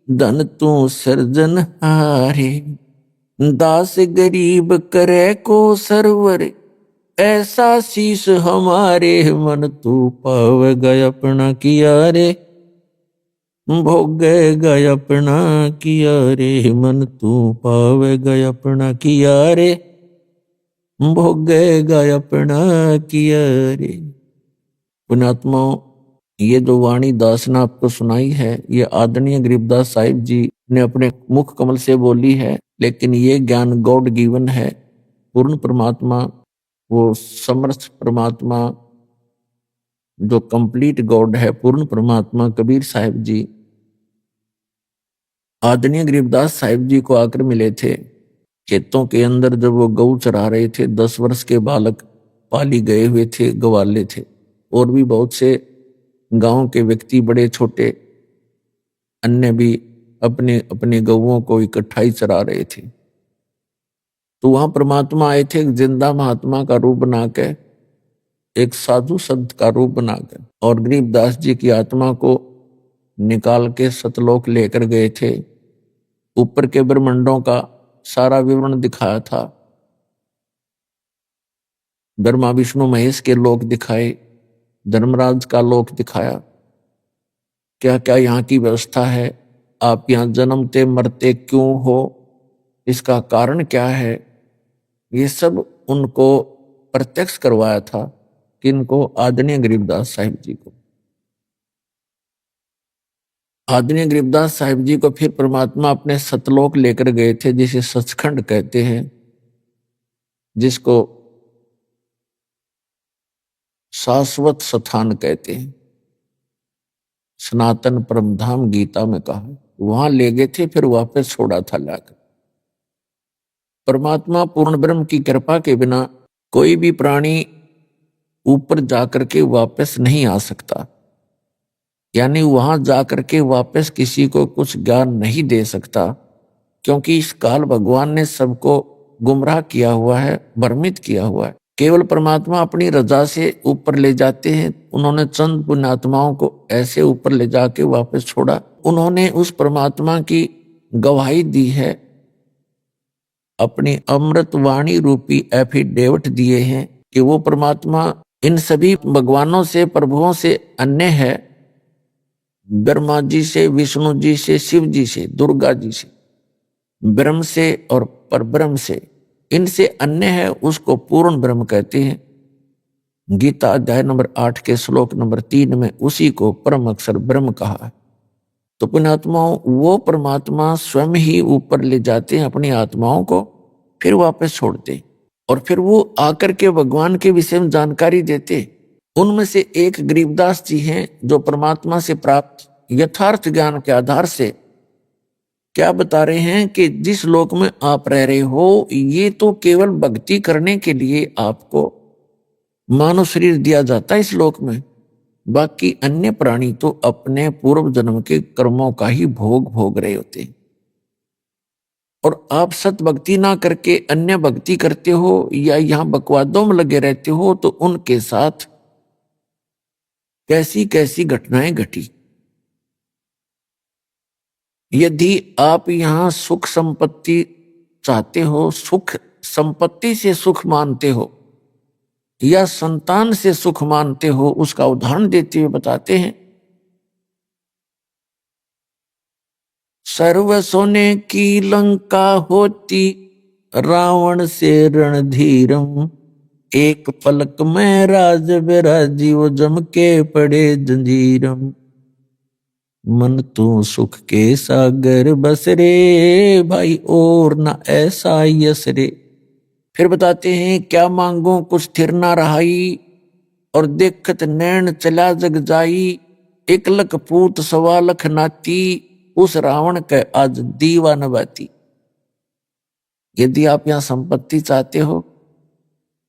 धन तू सृजन हारे। दास गरीब करे को सरवर ऐसा शीश हमारे। मन तू पावे गया अपना किया रे, भोगे गया अपना किया रे। मन तू पावे गया अपना किया रे, भोगे गया अपना किया रे। पुण्यात्माओं, ये जो वाणी दास ने आपको सुनाई है ये आदरणीय गरीबदास साहिब जी ने अपने मुख कमल से बोली है। लेकिन ये ज्ञान गॉड गिवन है। पूर्ण परमात्मा, वो समर्थ परमात्मा जो कंप्लीट गॉड है, पूर्ण परमात्मा कबीर साहिब जी आदरणीय गरीबदास साहिब जी को आकर मिले थे। खेतों के अंदर जब वो गऊ चरा रहे थे, 10 वर्ष के बालक पाली गए हुए थे, गवाले थे, और भी बहुत से गांव के व्यक्ति बड़े छोटे अन्य भी अपने अपने गऊओं को इकट्ठा ही चरा रहे थे। तो वहां परमात्मा आए थे, एक जिंदा महात्मा का रूप बनाकर, एक साधु संत का रूप बनाकर, और गरीबदास जी की आत्मा को निकाल के सतलोक लेकर गए थे। ऊपर के ब्रह्मांडों का सारा विवरण दिखाया था। ब्रह्मा विष्णु महेश के लोक दिखाए, धर्मराज का लोक दिखाया, क्या क्या यहाँ की व्यवस्था है, आप यहाँ जन्मते मरते क्यों हो, इसका कारण क्या है, ये सब उनको प्रत्यक्ष करवाया था। किनको? आदरणीय गरीबदास साहिब जी को। आदरणीय गरीबदास साहिब जी को फिर परमात्मा अपने सतलोक लेकर गए थे, जिसे सचखंड कहते हैं, जिसको शाश्वत स्थान कहते हैं। सनातन परमधाम गीता में कहा, वहां ले गए थे, फिर वापस छोड़ा था लाकर। परमात्मा पूर्ण ब्रह्म की कृपा के बिना कोई भी प्राणी ऊपर जाकर के वापस नहीं आ सकता, यानी वहां जाकर के वापस किसी को कुछ ज्ञान नहीं दे सकता, क्योंकि इस काल भगवान ने सबको गुमराह किया हुआ है, भ्रमित किया हुआ है। केवल परमात्मा अपनी रजा से ऊपर ले जाते हैं। उन्होंने चंद पुण्यात्माओं को ऐसे ऊपर ले जाके वापस छोड़ा। उन्होंने उस परमात्मा की गवाही दी है, अपनी अमृत वाणी रूपी एफिडेविट दिए हैं कि वो परमात्मा इन सभी भगवानों से, प्रभुओं से अन्य है। ब्रह्मा जी से, विष्णु जी से, शिव जी से, दुर्गा जी से, ब्रह्म से और परब्रह्म से, इनसे अन्य है, उसको पूर्ण ब्रह्म कहते हैं। गीता अध्याय नंबर 8 के श्लोक नंबर 3 में उसी को परम अक्षर ब्रह्म कहा है। तो पुण्यात्माओं, वो परमात्मा स्वयं ही ऊपर ले जाते हैं अपनी आत्माओं को, फिर वापस छोड़ते हैं और फिर वो आकर के भगवान के विषय में जानकारी देते। उनमें से एक गरीबदास जी हैं जो परमात्मा से प्राप्त यथार्थ ज्ञान के आधार से क्या बता रहे हैं कि जिस लोक में आप रह रहे हो, ये तो केवल भक्ति करने के लिए आपको मानव शरीर दिया जाता है इस लोक में। बाकी अन्य प्राणी तो अपने पूर्व जन्म के कर्मों का ही भोग रहे होते हैं। और आप सत भक्ति ना करके अन्य भक्ति करते हो या यहां बकवादों में लगे रहते हो, तो उनके साथ कैसी कैसी घटनाएं घटी। यदि आप यहां सुख संपत्ति चाहते हो, सुख संपत्ति से सुख मानते हो या संतान से सुख मानते हो, उसका उदाहरण देते हुए बताते हैं, सर्व सोने की लंका होती रावण से रणधीरम, एक पलक में राज विराजी वो जम के पड़े जंजीरम, मन तू सुख के सागर बस रे भाई और ना ऐसा यस रे। फिर बताते हैं, क्या मांगो कुछ थिर ना रहाई और देखत नैन चला जग जाई, एक लख पूत सवा लख नाती उस रावण के आज दीवा नबाती। यदि आप यहां संपत्ति चाहते हो,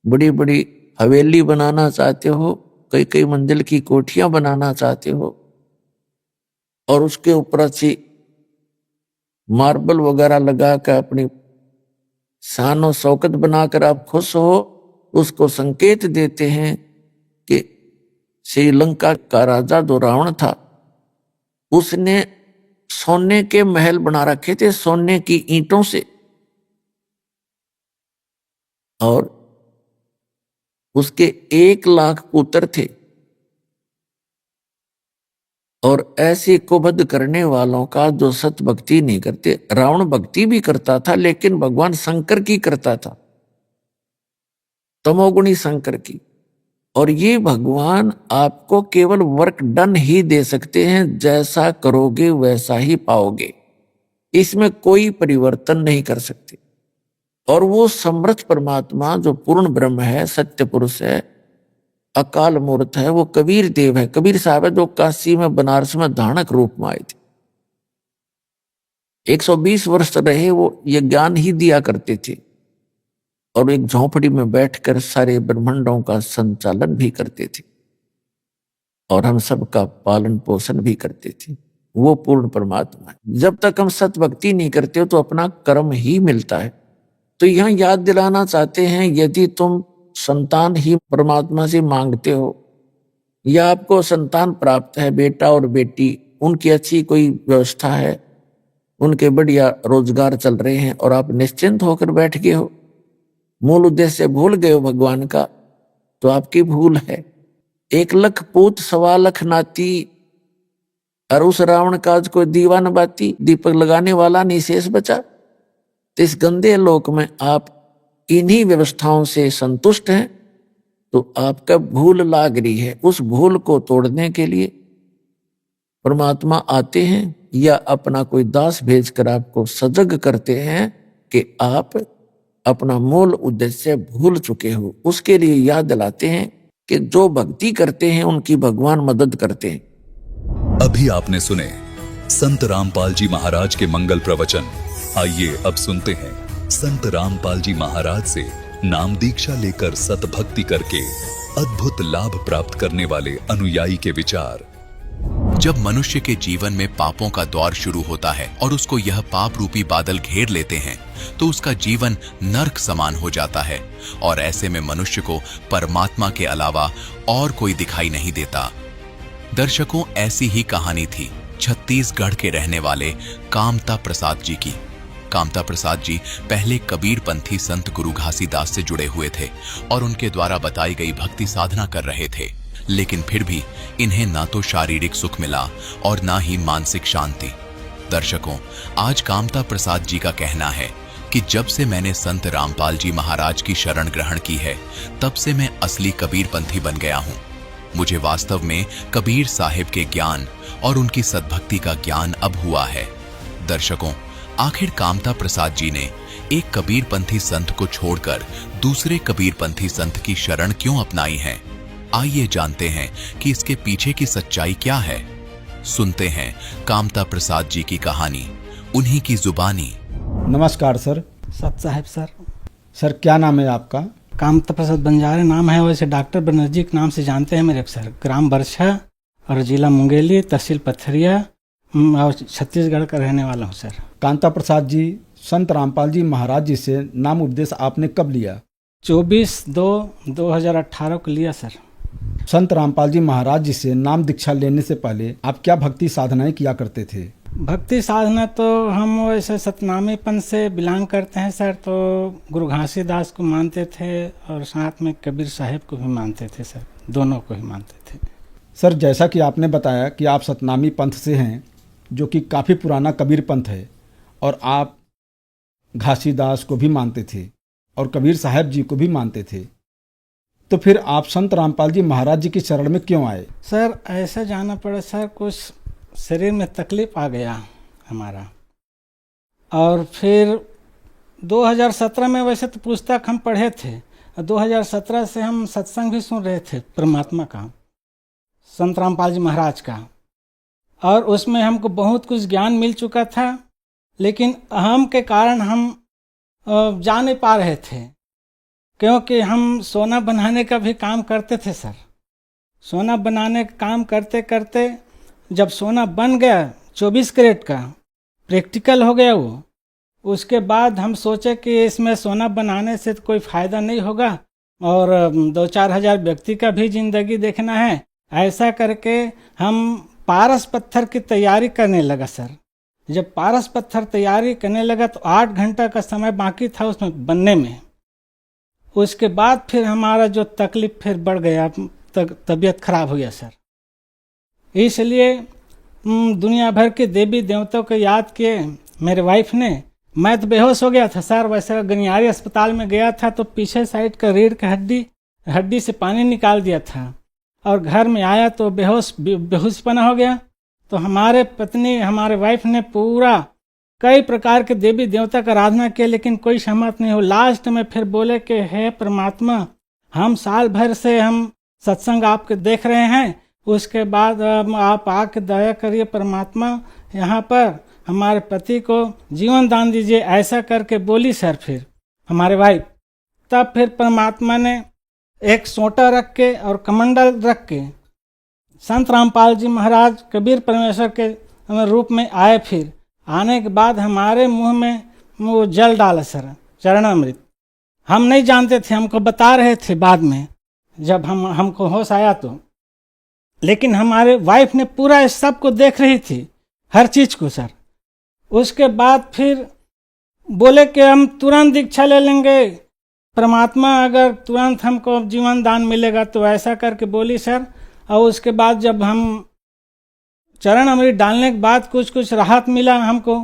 बड़ी बड़ी हवेली बनाना चाहते हो, कई कई मंजिल की कोठियां बनाना चाहते हो और उसके ऊपर अच्छी मार्बल वगैरह लगा कर अपनी शान और शौकत बनाकर आप खुश हो, उसको संकेत देते हैं कि श्रीलंका का राजा जो रावण था, उसने सोने के महल बना रखे थे, सोने की ईंटों से, और उसके 1 लाख पुत्र थे। और ऐसे कुबद करने वालों का जो सत भक्ति नहीं करते, रावण भक्ति भी करता था लेकिन भगवान शंकर की करता था, तमोगुणी शंकर की। और ये भगवान आपको केवल वर्क डन ही दे सकते हैं, जैसा करोगे वैसा ही पाओगे, इसमें कोई परिवर्तन नहीं कर सकते। और वो समर्थ परमात्मा जो पूर्ण ब्रह्म है, सत्य पुरुष है, अकाल मूर्त है, वो कबीर देव है, कबीर साहब है, जो काशी में बनारस में धानक रूप में आए थे। 120 वर्ष रहे वो, ये ज्ञान ही दिया करते थे और एक झोंपड़ी में बैठकर सारे ब्रह्मांडों का संचालन भी करते थे और हम सबका पालन पोषण भी करते थे। वो पूर्ण परमात्मा है। जब तक हम सत भक्ति नहीं करते हो तो अपना कर्म ही मिलता है। तो यहां याद दिलाना चाहते हैं, यदि तुम संतान ही परमात्मा से मांगते हो या आपको संतान प्राप्त है, बेटा और बेटी, उनकी अच्छी कोई व्यवस्था है, उनके बढ़िया रोजगार चल रहे हैं और आप निश्चिंत होकर बैठ गए हो, मूल उद्देश्य भूल गए हो भगवान का, तो आपकी भूल है। 1 लख पूत सवा लख नाती, और उस रावण का आज कोई दीवा न बाती, दीपक लगाने वाला नहीं शेष बचा। तो इस गंदे लोक में आप इन्हीं व्यवस्थाओं से संतुष्ट हैं, तो आपका भूल लाग रही है। उस भूल को तोड़ने के लिए परमात्मा आते हैं या अपना कोई दास भेजकर आपको सजग करते हैं कि आप अपना मूल उद्देश्य भूल चुके हो। उसके लिए याद दिलाते हैं कि जो भक्ति करते हैं उनकी भगवान मदद करते हैं। अभी आपने सुने संत रामपाल जी महाराज के मंगल प्रवचन। आइए अब सुनते हैं संत रामपाल जी महाराज से नाम दीक्षा लेकर सतभक्ति करके अद्भुत लाभ प्राप्त करने वाले अनुयायी के विचार। जब मनुष्य के जीवन में पापों का दौर शुरू होता है और उसको यह पाप रूपी बादल घेर लेते हैं, तो उसका जीवन नर्क समान हो जाता है और ऐसे में मनुष्य को परमात्मा के अलावा और कोई दिखाई नहीं देता। दर्शकों, ऐसी ही कहानी थी छत्तीसगढ़ के रहने वाले कामता प्रसाद जी की। कामता प्रसाद जी पहले कबीरपंथी संत गुरु घासीदास से जुड़े हुए थे और उनके द्वारा बताई गई भक्ति साधना कर रहे थे, लेकिन फिर भी इन्हें ना तो शारीरिक सुख मिला और ना ही मानसिक शांति। दर्शकों, आज कामता प्रसाद जी का कहना है कि जब से मैंने संत रामपाल जी महाराज की शरण ग्रहण की है, तब से मैं असली कबीरपंथी बन गया हूं। मुझे वास्तव में कबीर साहिब के ज्ञान और उनकी सद्भक्ति का ज्ञान अब हुआ है। दर्शकों, आखिर कामता प्रसाद जी ने एक कबीरपंथी संत को छोड़कर दूसरे कबीरपंथी संत की शरण क्यों अपनाई है? आइए जानते हैं कि इसके पीछे की सच्चाई क्या है। सुनते हैं कामता प्रसाद जी की कहानी, उन्हीं की जुबानी। नमस्कार सर। सत साहब सर। सर क्या नाम है आपका? कामता प्रसाद बंजारे नाम है, वैसे डॉक्टर बनर्जी के नाम से जानते हैं मेरे सर। ग्राम बरछा और जिला मुंगेली, तहसील पथरिया और छत्तीसगढ़ का रहने वाला हूँ सर। कामता प्रसाद जी, संत रामपाल जी महाराज जी से नाम उपदेश आपने कब लिया? 24/2/2018 को लिया सर। संत रामपाल जी महाराज जी से नाम दीक्षा लेने से पहले आप क्या भक्ति साधनाएं किया करते थे? भक्ति साधना तो हम वैसे सतनामीपन से बिलोंग करते हैं सर, तो गुरु घासीदास को मानते थे और साथ में कबीर साहिब को भी मानते थे सर, दोनों को ही मानते थे। सर जैसा कि आपने बताया कि आप सतनामी पंथ से हैं, जो कि काफ़ी पुराना कबीर पंथ है, और आप घासीदास को भी मानते थे और कबीर साहब जी को भी मानते थे, तो फिर आप संत रामपाल जी महाराज जी की शरण में क्यों आए? सर ऐसा जाना पड़ा सर, कुछ शरीर में तकलीफ आ गया हमारा, और फिर 2017 में वैसे तो पुस्तक हम पढ़े थे, 2017 से हम सत्संग भी सुन रहे थे परमात्मा का, संत रामपाल जी महाराज का, और उसमें हमको बहुत कुछ ज्ञान मिल चुका था, लेकिन अहम के कारण हम जा नहीं पा रहे थे, क्योंकि हम सोना बनाने का भी काम करते थे सर। सोना बनाने का काम करते करते जब सोना बन गया 24 कैरेट का, प्रैक्टिकल हो गया वो, उसके बाद हम सोचे कि इसमें सोना बनाने से तो कोई फ़ायदा नहीं होगा और 2-4 हज़ार व्यक्ति का भी ज़िंदगी देखना है। ऐसा करके हम पारस पत्थर की तैयारी करने लगा सर। जब पारस पत्थर तैयारी करने लगा तो 8 घंटा का समय बाकी था उसमें बनने में। उसके बाद फिर हमारा जो तकलीफ फिर बढ़ गया, तबीयत खराब हो गया सर। इसलिए दुनिया भर के देवी देवताओं को याद किए मेरे वाइफ ने। मैं तो बेहोश हो गया था सर, वैसे गनियारी अस्पताल में गया था तो पीछे साइड का रीढ़ का हड्डी से पानी निकाल दिया था, और घर में आया तो बेहोशपना हो गया। तो हमारे पत्नी, हमारे वाइफ ने पूरा कई प्रकार के देवी देवता का आराधना किया, लेकिन कोई सहमत नहीं हो। लास्ट में फिर बोले कि हे परमात्मा, हम साल भर से हम सत्संग आपके देख रहे हैं, उसके बाद आप आके दया करिए परमात्मा, यहाँ पर हमारे पति को जीवन दान दीजिए। ऐसा करके बोली सर फिर हमारे वाइफ। तब फिर परमात्मा ने एक सोटा रख के और कमंडल रख के संत रामपाल जी महाराज कबीर परमेश्वर के रूप में आए। फिर आने के बाद हमारे मुंह में वो जल डाला सर, चरणामृत। हम नहीं जानते थे, हमको बता रहे थे बाद में जब हमको होश आया तो। लेकिन हमारे वाइफ ने पूरा इस सब को देख रही थी, हर चीज को सर। उसके बाद फिर बोले कि हम तुरंत दीक्षा ले लेंगे परमात्मा, अगर तुरंत हमको जीवन दान मिलेगा तो। ऐसा करके बोली सर। और उसके बाद जब हम चरण अमृत डालने के बाद कुछ राहत मिला हमको।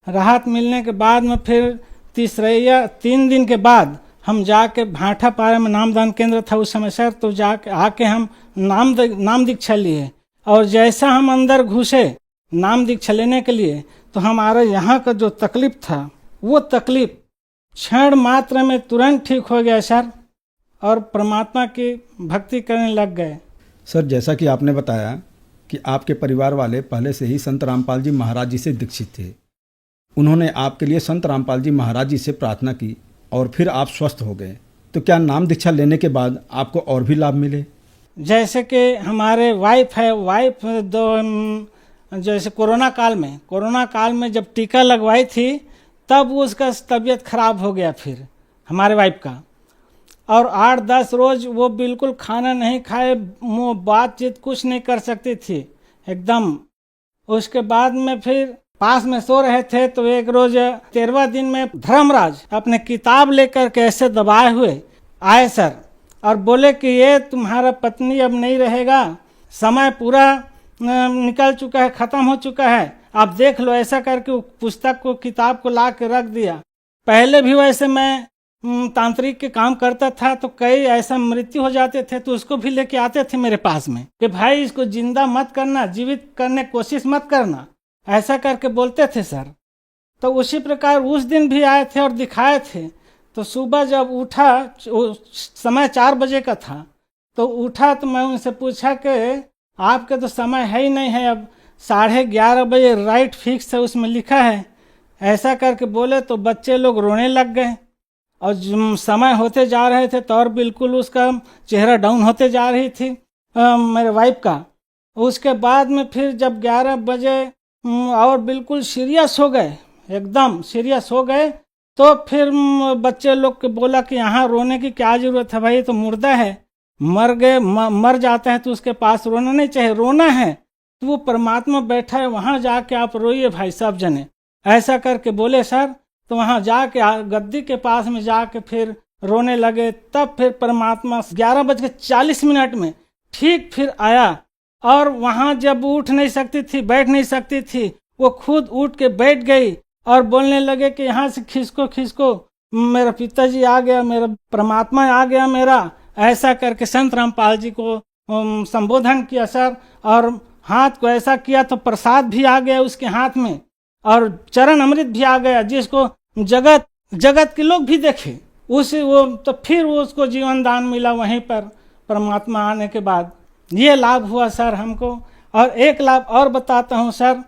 राहत मिलने के बाद में फिर 3 दिन के बाद हम जाके भाठा पारा में नामदान केंद्र था उस समय सर, तो जाके आके हम नाम दीक्षा लिए। और जैसा हम अंदर घुसे नाम दीक्षा लेने के लिए, तो हमारा यहाँ का जो तकलीफ था वो तकलीफ क्षण मात्र में तुरंत ठीक हो गया सर, और परमात्मा की भक्ति करने लग गए। सर जैसा कि आपने बताया कि आपके परिवार वाले पहले से ही संत रामपाल जी महाराज जी से दीक्षित थे, उन्होंने आपके लिए संत रामपाल जी महाराज जी से प्रार्थना की और फिर आप स्वस्थ हो गए, तो क्या नाम दीक्षा लेने के बाद आपको और भी लाभ मिले? जैसे कि हमारे वाइफ जैसे कोरोना काल में जब टीका लगवाई थी, तब उसका तबीयत खराब हो गया फिर हमारे वाइफ का, और 8-10 रोज वो बिल्कुल खाना नहीं खाए, मुँह बातचीत कुछ नहीं कर सकती थी एकदम। उसके बाद में फिर पास में सो रहे थे तो एक रोज 13वां दिन में धर्मराज अपने किताब लेकर के ऐसे दबाए हुए आए सर, और बोले कि ये तुम्हारा पत्नी अब नहीं रहेगा, समय पूरा निकल चुका है, खत्म हो चुका है, आप देख लो। ऐसा करके पुस्तक को, किताब को ला के रख दिया। पहले भी वैसे मैं तांत्रिक के काम करता था तो कई ऐसा मृत्यु हो जाते थे तो उसको भी लेके आते थे मेरे पास में कि भाई इसको जिंदा मत करना, जीवित करने की कोशिश मत करना, ऐसा करके बोलते थे सर। तो उसी प्रकार उस दिन भी आए थे और दिखाए थे। तो सुबह जब उठा, समय 4 बजे का था, तो उठा तो मैं उनसे पूछा कि आपके तो समय है ही नहीं है, अब 11:30 बजे राइट फिक्स है, उसमें लिखा है। ऐसा करके बोले तो बच्चे लोग रोने लग गए और समय होते जा रहे थे तो और बिल्कुल उसका चेहरा डाउन होते जा रही थी मेरे वाइफ का। उसके बाद में फिर जब 11 बजे और बिल्कुल सीरियस हो गए, एकदम सीरियस हो गए, तो फिर बच्चे लोग के बोला कि यहाँ रोने की क्या जरूरत है भाई, ये तो मुर्दा है, मर गए, मर जाता है तो उसके पास रोना नहीं चाहिए, रोना है तो वो परमात्मा बैठा है वहाँ जाके आप रोइए भाई सब जने, ऐसा करके बोले सर। तो वहाँ जाके गद्दी के पास में जाके फिर रोने लगे। तब फिर परमात्मा 11:40 में ठीक फिर आया और वहाँ जब उठ नहीं सकती थी, बैठ नहीं सकती थी, वो खुद उठ के बैठ गई और बोलने लगे कि यहाँ से खिसको खिसको, मेरा पिताजी आ गया, मेरा परमात्मा आ गया मेरा। ऐसा करके संत रामपाल जी को संबोधन किया सर, और हाथ को ऐसा किया तो प्रसाद भी आ गया उसके हाथ में और चरण अमृत भी आ गया, जिसको जगत के लोग भी देखे। वो तो फिर वो उसको जीवन दान मिला वहीं पर परमात्मा आने के बाद। ये लाभ हुआ सर हमको। और एक लाभ और बताता हूँ सर,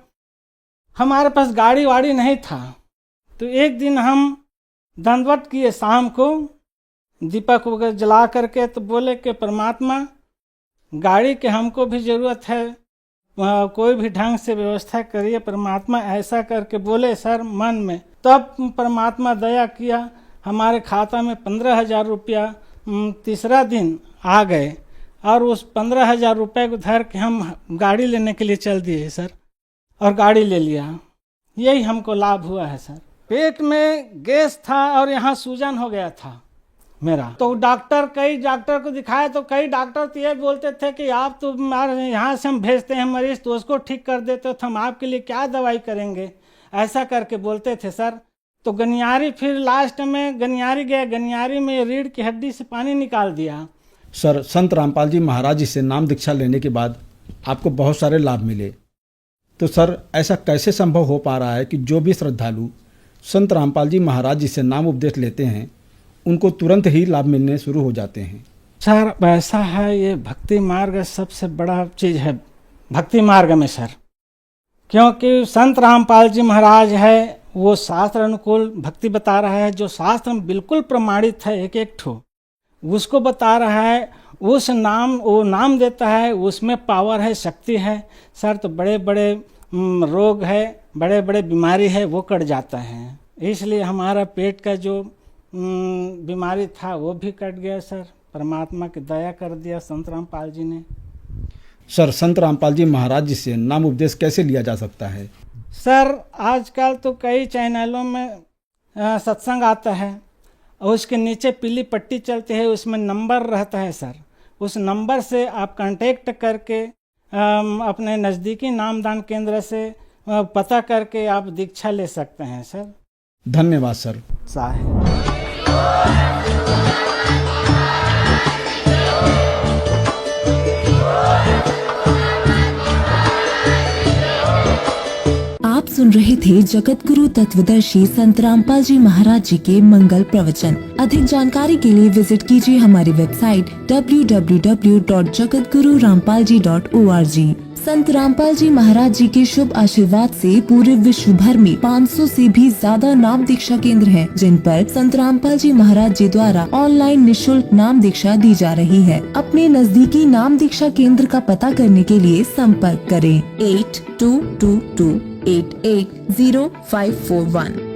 हमारे पास गाड़ी वाड़ी नहीं था, तो एक दिन हम दंडवत किए शाम को, दीपक वगैरह जला करके, तो बोले कि परमात्मा गाड़ी के हमको भी ज़रूरत है, कोई भी ढंग से व्यवस्था करिए परमात्मा, ऐसा करके बोले सर मन में। तब परमात्मा दया किया, हमारे खाता में 15,000 रुपया तीसरा दिन आ गए और उस 15,000 रुपये को धर के हम गाड़ी लेने के लिए चल दिए सर, और गाड़ी ले लिया। यही हमको लाभ हुआ है सर। पेट में गैस था और यहाँ सूजन हो गया था मेरा, तो कई डॉक्टर को दिखाया तो कई डॉक्टर तो ये बोलते थे कि आप तो यहाँ से हम भेजते हैं मरीज तो उसको ठीक कर देते, तो हम आपके लिए क्या दवाई करेंगे, ऐसा करके बोलते थे सर। तो गनियारी, फिर लास्ट में गनियारी गए, गनियारी में रीढ़ की हड्डी से पानी निकाल दिया। सर, संत रामपाल जी महाराज जी से नाम दीक्षा लेने के बाद आपको बहुत सारे लाभ मिले, तो सर ऐसा कैसे संभव हो पा रहा है कि जो भी श्रद्धालु संत रामपाल जी महाराज जी से नाम उपदेश लेते हैं उनको तुरंत ही लाभ मिलने शुरू हो जाते हैं? सर ऐसा है, ये भक्ति मार्ग सबसे बड़ा चीज़ है भक्ति मार्ग में सर, क्योंकि संत रामपाल जी महाराज है वो शास्त्र अनुकूल भक्ति बता रहा है, जो शास्त्र में बिल्कुल प्रमाणित है, एक एक ठो उसको बता रहा है, उस नाम वो नाम देता है, उसमें पावर है, शक्ति है सर। तो बड़े बड़े रोग है, बड़े बड़े बीमारी है, वो कट जाता है। इसलिए हमारा पेट का जो बीमारी था वो भी कट गया सर, परमात्मा की दया कर दिया संत रामपाल जी ने। सर, संत रामपाल जी महाराज जी से नाम उपदेश कैसे लिया जा सकता है? सर आजकल तो कई चैनलों में सत्संग आता है और उसके नीचे पीली पट्टी चलती है, उसमें नंबर रहता है सर, उस नंबर से आप कांटेक्ट करके अपने नज़दीकी नामदान केंद्र से पता करके आप दीक्षा ले सकते हैं सर। धन्यवाद सर। साहेब आप सुन रहे थे जगत गुरु तत्वदर्शी संत रामपाल जी महाराज जी के मंगल प्रवचन। अधिक जानकारी के लिए विजिट कीजिए हमारी वेबसाइट www.jagatgururampalji.org। संत रामपाल जी महाराज जी के शुभ आशीर्वाद से पूरे विश्व भर में 500 से भी ज्यादा नाम दीक्षा केंद्र हैं, जिन पर संत रामपाल जी महाराज जी द्वारा ऑनलाइन निशुल्क नाम दीक्षा दी जा रही है। अपने नजदीकी नाम दीक्षा केंद्र का पता करने के लिए संपर्क करें 8222880541।